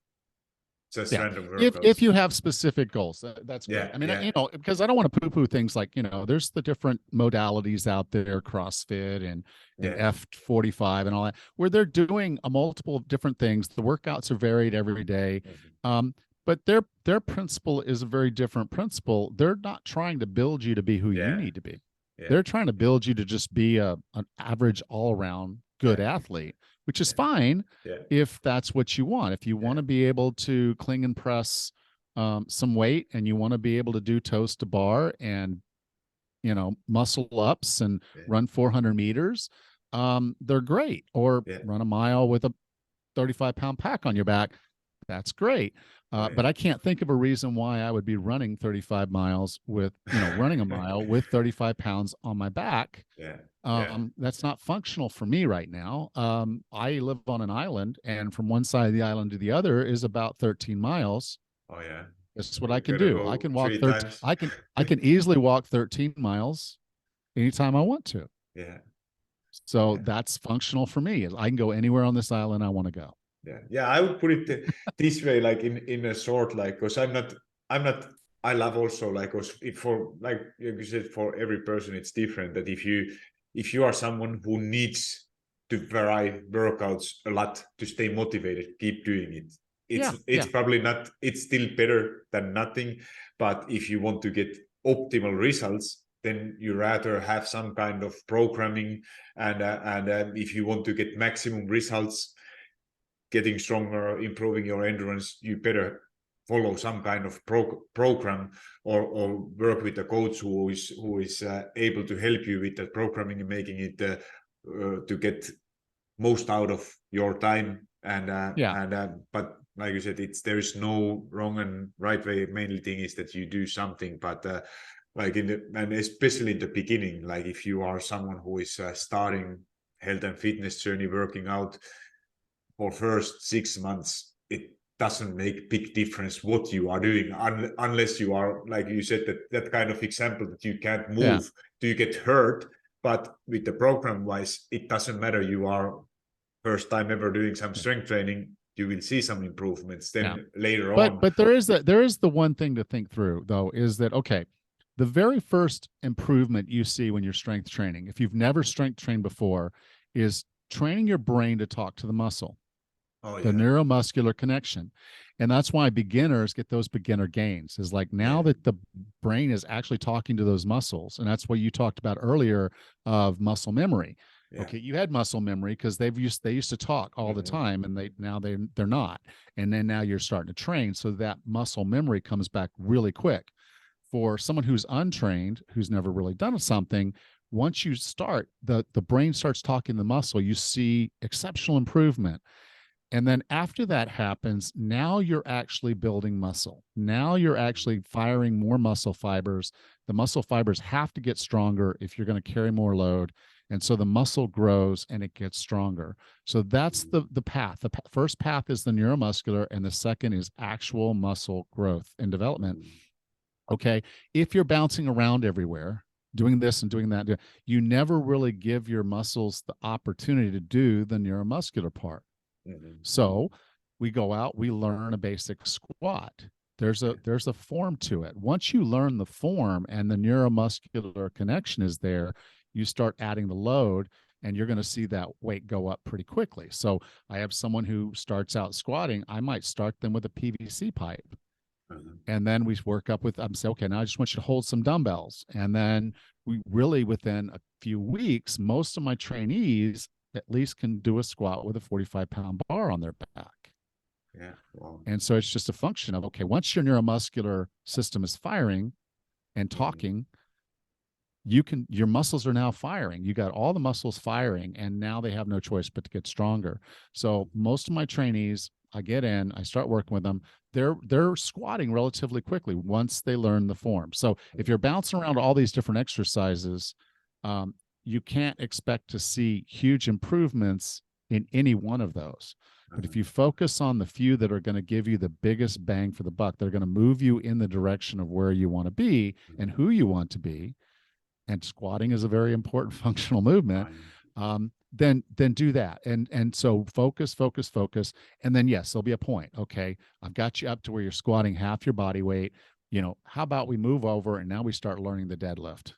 just random workouts. If you have specific goals, that's great. Yeah, I mean, because I don't want to poo-poo things like, there's the different modalities out there, CrossFit and F45 and all that, where they're doing a multiple of different things. The workouts are varied every day. But their principle is a very different principle. They're not trying to build you to be who you need to be. They're trying to build you to just be an average all-around good athlete, which is fine if that's what you want. If you want to be able to cling and press some weight, and you want to be able to do toes to bar and muscle ups and run 400 meters, they're great. Or run a mile with a 35-pound pack on your back. That's great. But I can't think of a reason why I would be running 35 miles with, running a mile with 35 pounds on my back. That's not functional for me right now. I live on an island, and from one side of the island to the other is about 13 miles. Oh yeah. That's what I can do. I can walk 13. I can easily walk 13 miles anytime I want to. Yeah. So that's functional for me. I can go anywhere on this island I want to go. Yeah, I would put it this way, like in a sort, like, because I'm not I love also, like, for, like you said, for every person it's different. That if you are someone who needs to vary workouts a lot to stay motivated, keep doing it. It's probably not, it's still better than nothing. But if you want to get optimal results, then you rather have some kind of programming, and if you want to get maximum results, getting stronger, improving your endurance, you better follow some kind of program, or work with a coach who is able to help you with that programming and making it to get most out of your time. But like you said, there is no wrong and right way. Mainly thing is that you do something, but like and especially in the beginning, like if you are someone who is starting health and fitness journey, working out for first 6 months, it doesn't make big difference what you are doing, unless you are, like you said, that kind of example that you can't move, do you get hurt? But with the program wise, it doesn't matter. You are first time ever doing some strength training, you will see some improvements then later on. But there is the one thing to think through, though, is that, okay, the very first improvement you see when you're strength training, if you've never strength trained before, is training your brain to talk to the muscle. The neuromuscular connection. And that's why beginners get those beginner gains, is like now that the brain is actually talking to those muscles. And that's what you talked about earlier of muscle memory. Okay, you had muscle memory because they used to talk all the time, and they're not. And then now you're starting to train, so that muscle memory comes back really quick. For someone who's untrained, who's never really done something, once you start, the brain starts talking to the muscle, you see exceptional improvement. And then after that happens, now you're actually building muscle. Now you're actually firing more muscle fibers. The muscle fibers have to get stronger if you're going to carry more load. And so the muscle grows and it gets stronger. So that's the path. The first path is the neuromuscular, and the second is actual muscle growth and development. Okay. If you're bouncing around everywhere, doing this and doing that, you never really give your muscles the opportunity to do the neuromuscular part. So we go out, we learn a basic squat. There's a form to it. Once you learn the form and the neuromuscular connection is there, you start adding the load, and you're going to see that weight go up pretty quickly. So I have someone who starts out squatting. I might start them with a PVC pipe. And then we work up with, I'm saying, okay, now I just want you to hold some dumbbells. And then we really, within a few weeks, most of my trainees at least can do a squat with a 45-pound bar on their back. Yeah. Wow. And so it's just a function of, okay, once your neuromuscular system is firing and talking, your muscles are now firing. You got all the muscles firing, and now they have no choice but to get stronger. So most of my trainees, I get in, I start working with them. They're squatting relatively quickly once they learn the form. So if you're bouncing around all these different exercises, you can't expect to see huge improvements in any one of those. But if you focus on the few that are going to give you the biggest bang for the buck, they're going to move you in the direction of where you want to be and who you want to be, and squatting is a very important functional movement, then do that. And so focus, and then yes, there'll be a point. Okay, I've got you up to where you're squatting half your body weight. How about we move over and now we start learning the deadlift?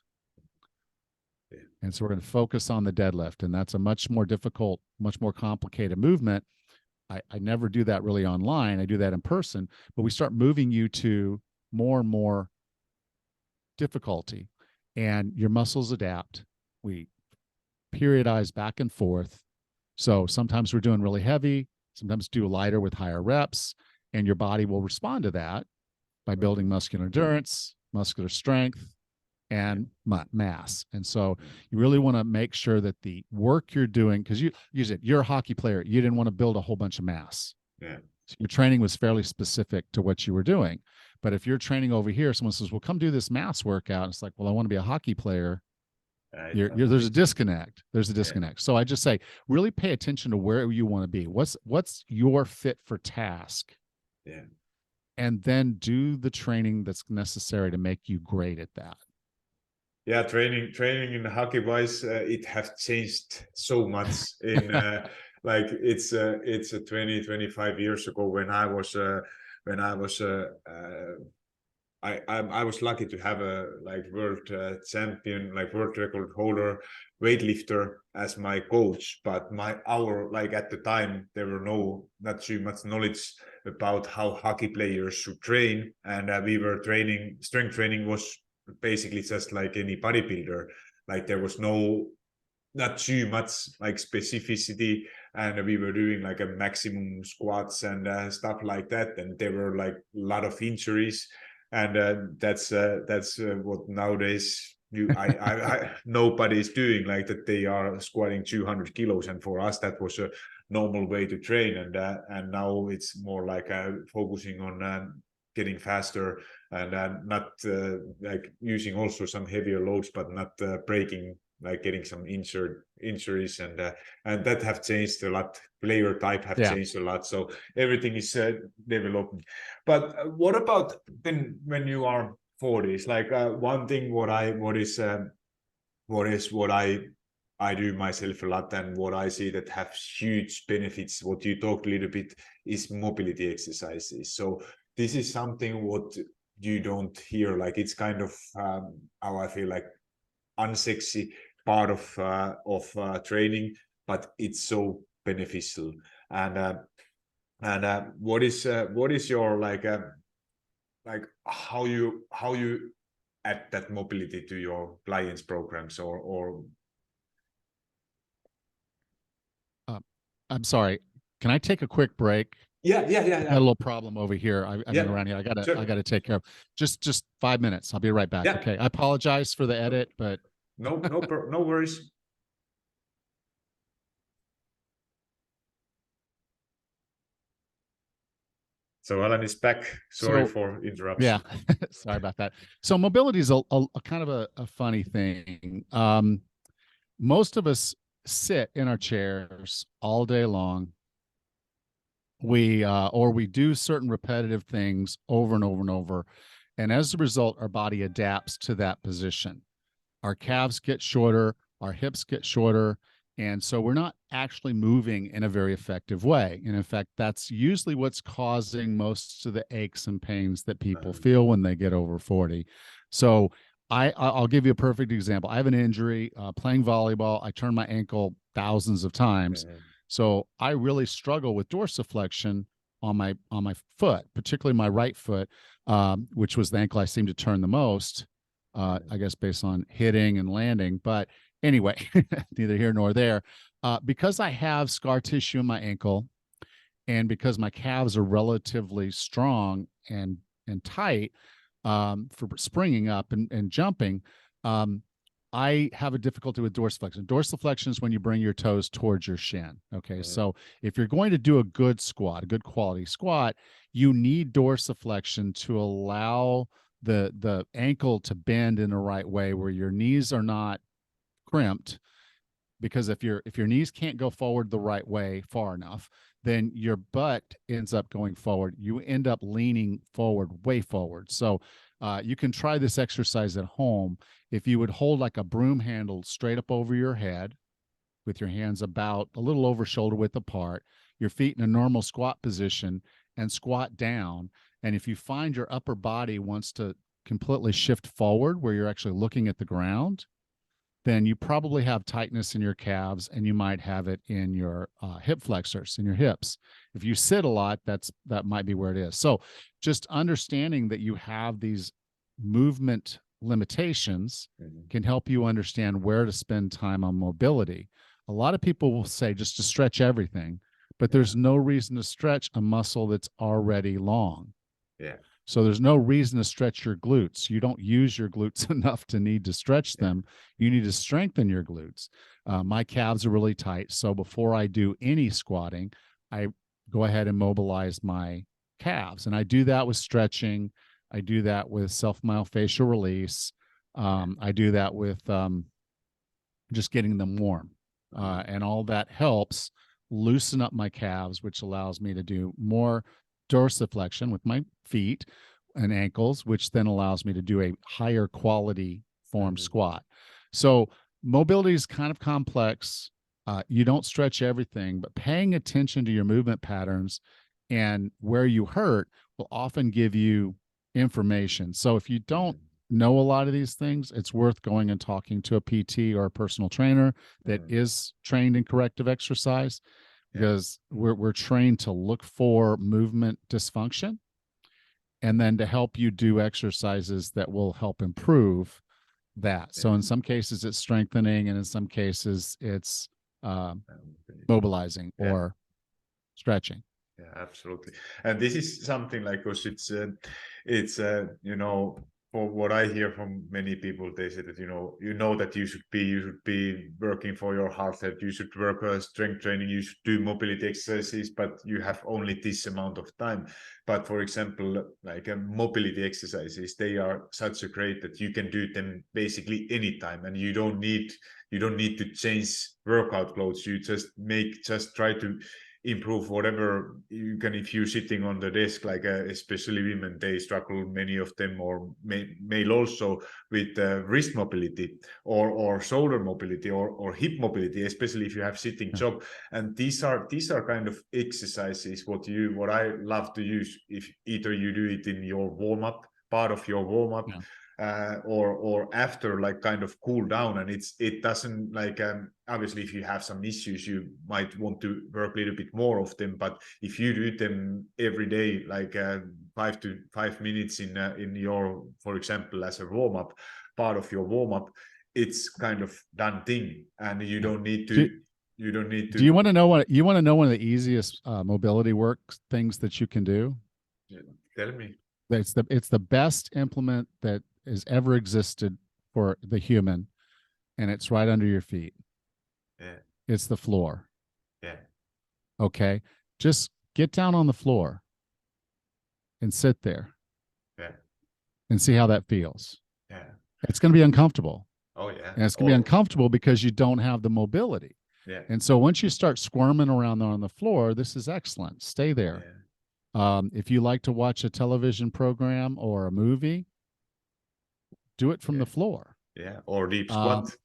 Yeah. And so we're going to focus on the deadlift, and that's a much more difficult, much more complicated movement. I never do that really online. I do that in person, but we start moving you to more and more difficulty, and your muscles adapt. We periodize back and forth. So sometimes we're doing really heavy, sometimes do lighter with higher reps, and your body will respond to that by building muscular endurance, muscular strength, and mass. And so you really want to make sure that the work you're doing, because you're a hockey player, you didn't want to build a whole bunch of mass. Yeah. So your training was fairly specific to what you were doing. But if you're training over here, someone says, well, come do this mass workout. It's like, well, I want to be a hockey player. There's a disconnect. There's a disconnect. So I just say, really pay attention to where you want to be. What's your fit for task? Yeah. And then do the training that's necessary to make you great at that. Yeah, training in hockey wise, it has changed so much in like it's 20-25 years ago when I was I was lucky to have a world champion, world record holder, weightlifter as my coach. But at the time there were not too much knowledge about how hockey players should train, and we were training. Strength training was basically just like any bodybuilder. There was not too much specificity, and we were doing a maximum squats and stuff like that, and there were a lot of injuries, and that's what nowadays nobody's doing, that they are squatting 200 kilos, and for us that was a normal way to train, and now it's more focusing on getting faster and not using also some heavier loads, but not breaking, getting some injuries, and that have changed a lot. Player type have changed a lot, so everything is developing. But what about then when you are 40s? One thing what I do myself a lot, and what I see that have huge benefits, what you talked a little bit, is mobility exercises. So this is something what you don't hear, it's kind of how I feel unsexy part of training, but it's so beneficial. And what is your how you add that mobility to your clients' programs or I'm sorry, can I take a quick break? Yeah. I got a little problem over here. I've been around here. I Sure. gotta take care of. Just 5 minutes. I'll be right back. Yeah. Okay. I apologize for the edit, but no worries. So Alan is back. Sorry for interruption. Yeah, sorry about that. So mobility is a kind of a funny thing. Most of us sit in our chairs all day long. Or we do certain repetitive things over and over and over. And as a result, our body adapts to that position. Our calves get shorter, our hips get shorter. And so we're not actually moving in a very effective way. And in fact, that's usually what's causing most of the aches and pains that people feel when they get over 40. So I'll give you a perfect example. I have an injury playing volleyball. I turned my ankle thousands of times. So I really struggle with dorsiflexion on my foot, particularly my right foot, which was the ankle I seemed to turn the most. I guess based on hitting and landing. But anyway, neither here nor there. Because I have scar tissue in my ankle, and because my calves are relatively strong and tight for springing up and jumping, I have a difficulty with dorsiflexion. Dorsiflexion is when you bring your toes towards your shin. Okay. So if you're going to do a good squat, a good quality squat, you need dorsiflexion to allow the ankle to bend in the right way where your knees are not crimped. Because if your knees can't go forward the right way far enough, then your butt ends up going forward. You end up leaning forward, way forward. So you can try this exercise at home. If you would hold like a broom handle straight up over your head with your hands about a little over shoulder width apart, your feet in a normal squat position, and squat down. And if you find your upper body wants to completely shift forward where you're actually looking at the ground, then you probably have tightness in your calves, and you might have it in your hip flexors, in your hips. If you sit a lot, that might be where it is. So just understanding that you have these movement limitations can help you understand where to spend time on mobility. A lot of people will say just to stretch everything, but there's no reason to stretch a muscle that's already long. Yeah. So there's no reason to stretch your glutes. You don't use your glutes enough to need to stretch them. You need to strengthen your glutes. My calves are really tight. So before I do any squatting, I go ahead and mobilize my calves. And I do that with stretching. I do that with self-myofascial release. I do that with just getting them warm. And all that helps loosen up my calves, which allows me to do more dorsiflexion with my feet and ankles, which then allows me to do a higher quality form squat. So mobility is kind of complex. You don't stretch everything, but paying attention to your movement patterns and where you hurt will often give you information. So if you don't know a lot of these things, it's worth going and talking to a PT or a personal trainer that is trained in corrective exercise, because we're trained to look for movement dysfunction and then to help you do exercises that will help improve that. So in some cases it's strengthening, and in some cases it's mobilizing or stretching. Yeah, absolutely. And this is something like, because it's for what I hear from many people, they say that that you should be working for your heart health, you should work strength training, you should do mobility exercises, but you have only this amount of time. But for example, like mobility exercises, they are such a great that you can do them basically anytime, and you don't need to change workout clothes. You just try to improve whatever you can. If you're sitting on the desk, like especially women, they struggle, many of them, or male also, with wrist mobility or shoulder mobility or hip mobility, especially if you have sitting job. And these are kind of exercises what I love to use, if either you do it in your warm-up, part of your warm-up, or after, like kind of cool down. And it doesn't, like obviously if you have some issues, you might want to work a little bit more of them, but if you do them every day, like 5 minutes in your, for example, as a warm-up, part of your warm-up, it's kind of done thing, and you don't need to Do you want to know one of the easiest mobility work things that you can do? Tell me. It's the best implement that has ever existed for the human, and it's right under your feet. Yeah. It's the floor. Yeah. Okay. Just get down on the floor and sit there. Yeah. And see how that feels. Yeah. It's going to be uncomfortable. Oh yeah. And it's going to be uncomfortable because you don't have the mobility. Yeah. And so once you start squirming around there on the floor, this is excellent. Stay there. Yeah. If you like to watch a television program or a movie, do it from the floor. Yeah. Or deep squat.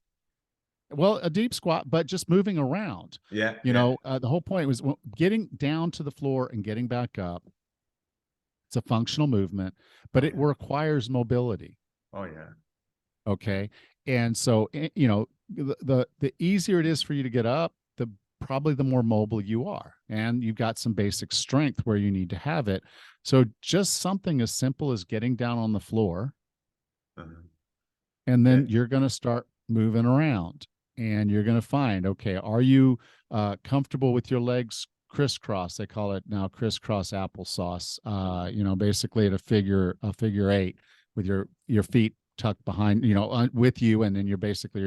Well, a deep squat, but just moving around. Yeah. The whole point was getting down to the floor and getting back up. It's a functional movement, but it requires mobility. Oh yeah. Okay. And so, the easier it is for you to get up, probably the more mobile you are, and you've got some basic strength where you need to have it. So just something as simple as getting down on the floor And then you're going to start moving around, and you're going to find, okay, are you comfortable with your legs crisscross? They call it now crisscross applesauce. Basically at a figure 8 with your feet tucked behind, with you, and then your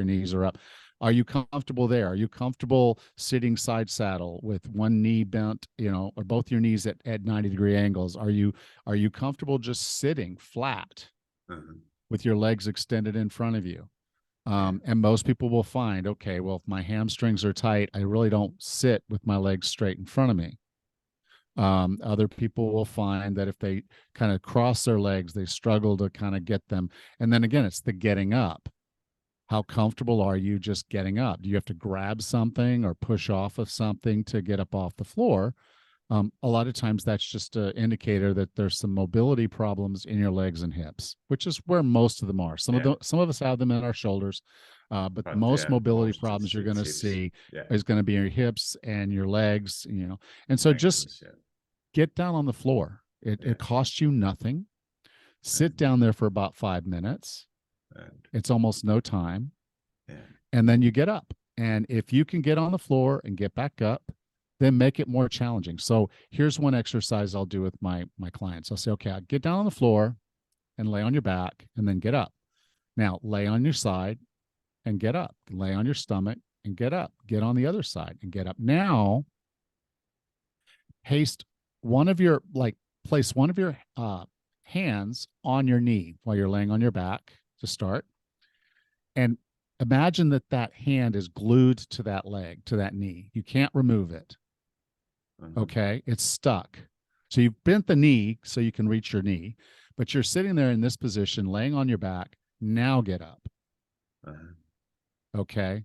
knees are up. Are you comfortable there? Are you comfortable sitting side saddle with one knee bent, or both your knees at 90-degree angles? Are you comfortable just sitting flat with your legs extended in front of you? And most people will find, okay, well, if my hamstrings are tight, I really don't sit with my legs straight in front of me. Other people will find that if they kind of cross their legs, they struggle to kind of get them. And then again, it's the getting up. How comfortable are you just getting up? Do you have to grab something or push off of something to get up off the floor? A lot of times that's just an indicator that there's some mobility problems in your legs and hips, which is where most of them are. Some of us have them in our shoulders, but most mobility problems you're going to see is going to be your hips and your legs, And so just get down on the floor. It costs you nothing. Sit down there for about 5 minutes. It's almost no time. And then you get up. And if you can get on the floor and get back up, then make it more challenging. So here's one exercise I'll do with my clients. I'll say, okay, I'll get down on the floor and lay on your back and then get up. Now lay on your side and get up. Lay on your stomach and get up. Get on the other side and get up. Now place one of your hands on your knee while you're laying on your back to start. And imagine that hand is glued to that leg, to that knee. You can't remove it. Okay. It's stuck. So you've bent the knee so you can reach your knee, but you're sitting there in this position, laying on your back. Now get up. Okay.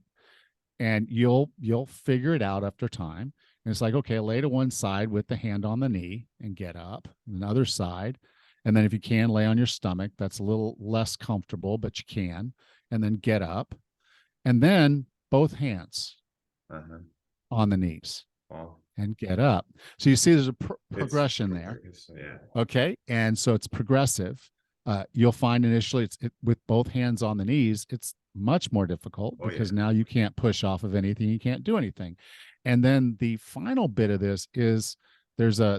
And you'll figure it out after time. And it's like, okay, lay to one side with the hand on the knee and get up. And the other side. And then if you can, lay on your stomach. That's a little less comfortable, but you can. And then get up. And then both hands on the knees. Wow. And get up. So you see there's a progression there. Okay. And so it's progressive. You'll find initially with both hands on the knees, it's much more difficult because now you can't push off of anything. You can't do anything. And then the final bit of this is there's a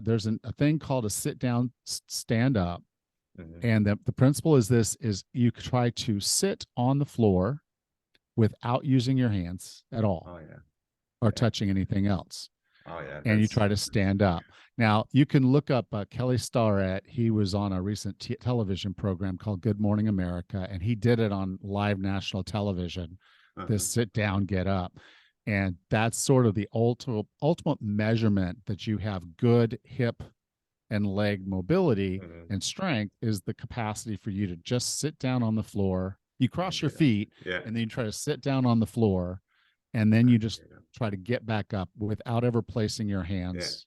thing called a sit down, stand up. And the principle is you try to sit on the floor without using your hands at all or touching anything else. And you try to stand up. Now, you can look up Kelly Starrett. He was on a recent television program called Good Morning America, and he did it on live national television, this sit down, get up. And that's sort of the ultimate measurement that you have good hip and leg mobility and strength is the capacity for you to just sit down on the floor. You cross your feet, and then you try to sit down on the floor, and then you just try to get back up without ever placing your hands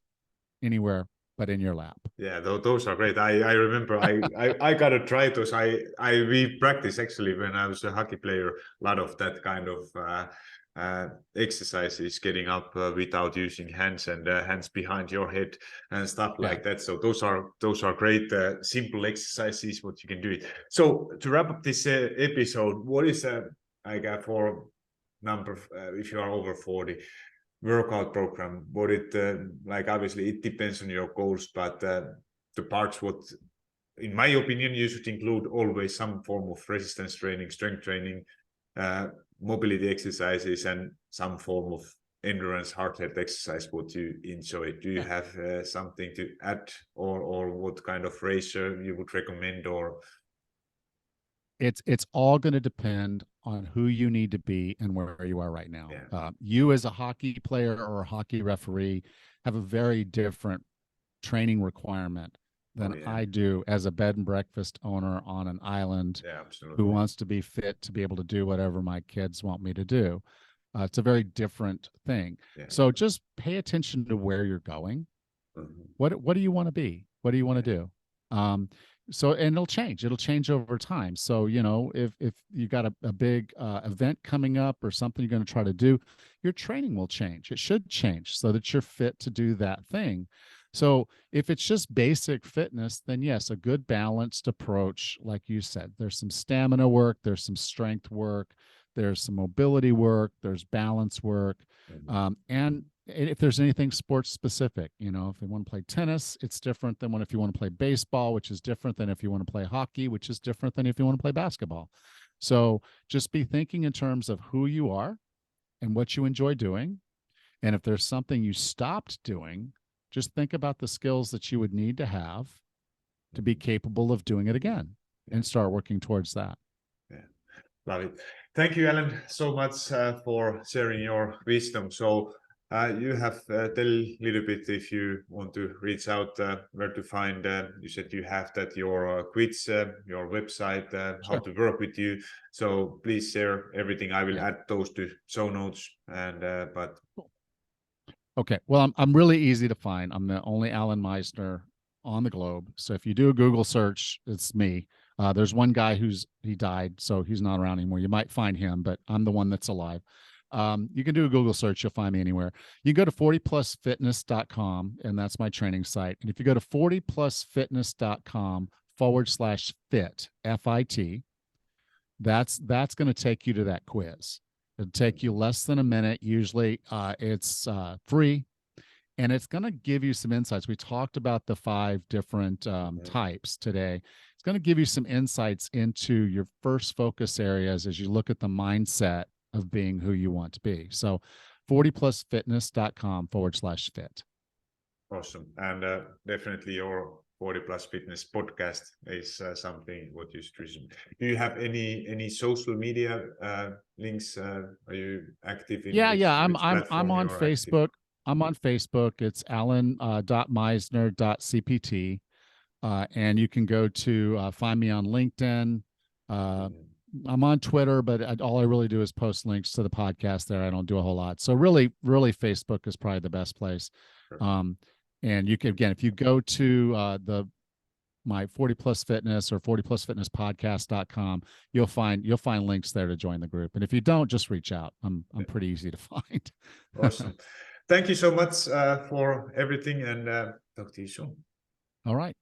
anywhere but in your lap. Yeah, those are great. I remember I got to try those. We practice actually when I was a hockey player, a lot of that kind of exercises, getting up without using hands and hands behind your head and stuff like that. So those are great simple exercises what you can do it. So to wrap up this episode, what is for number if you are over 40 workout program, what it obviously it depends on your goals, but the parts what in my opinion you should include always some form of resistance training, strength training, mobility exercises, and some form of endurance heart rate exercise what you enjoy. Do you have something to add, or what kind of ratio you would recommend? Or it's all going to depend on who you need to be and where you are right now. You as a hockey player or a hockey referee have a very different training requirement than I do as a bed and breakfast owner on an island who wants to be fit to be able to do whatever my kids want me to do. It's a very different thing. So just pay attention to where you're going. What do you want to be? What do you want to do? And it'll change over time. So, if you got a big event coming up or something you're going to try to do, your training will change. It should change so that you're fit to do that thing. So if it's just basic fitness, then yes, a good balanced approach, like you said, there's some stamina work, there's some strength work, there's some mobility work, there's balance work. And if there's anything sports specific, you know, if they want to play tennis, it's different than if you want to play baseball, which is different than if you want to play hockey, which is different than if you want to play basketball. So just be thinking in terms of who you are and what you enjoy doing. And if there's something you stopped doing, just think about the skills that you would need to have to be capable of doing it again and start working towards that. Yeah, love it. Thank you, Alan, so much for sharing your wisdom. So you have tell a little bit if you want to reach out where to find. You said you have that your quiz, your website, how to work with you. So please share everything. I will add those to show notes. And but okay, well, I'm really easy to find. I'm the only Alan Misner on the globe. So if you do a Google search, it's me. There's one guy he died, so he's not around anymore. You might find him, but I'm the one that's alive. You can do a Google search, you'll find me anywhere. You can go to 40plusfitness.com, and that's my training site. And if you go to 40plusfitness.com/fit, FIT, that's going to take you to that quiz. It'll take you less than a minute. Usually it's free, and it's going to give you some insights. We talked about the 5 different types today. It's going to give you some insights into your first focus areas as you look at the mindset of being who you want to be. So 40plusfitness.com/fit. Awesome. And definitely your 40 Plus Fitness podcast is something what you should listen. Do you have any social media links? Are you active in I'm on Facebook? Active? I'm on Facebook. It's Alan.Misner.cpt. And you can go to find me on LinkedIn. I'm on Twitter, but all I really do is post links to the podcast there. I don't do a whole lot. So really Facebook is probably the best place. Sure. And you can, again, if you go to my 40 Plus Fitness or 40plusfitnesspodcast.com, you'll find links there to join the group. And if you don't, just reach out. I'm pretty easy to find. Awesome. Thank you so much for everything, and talk to you soon. All right.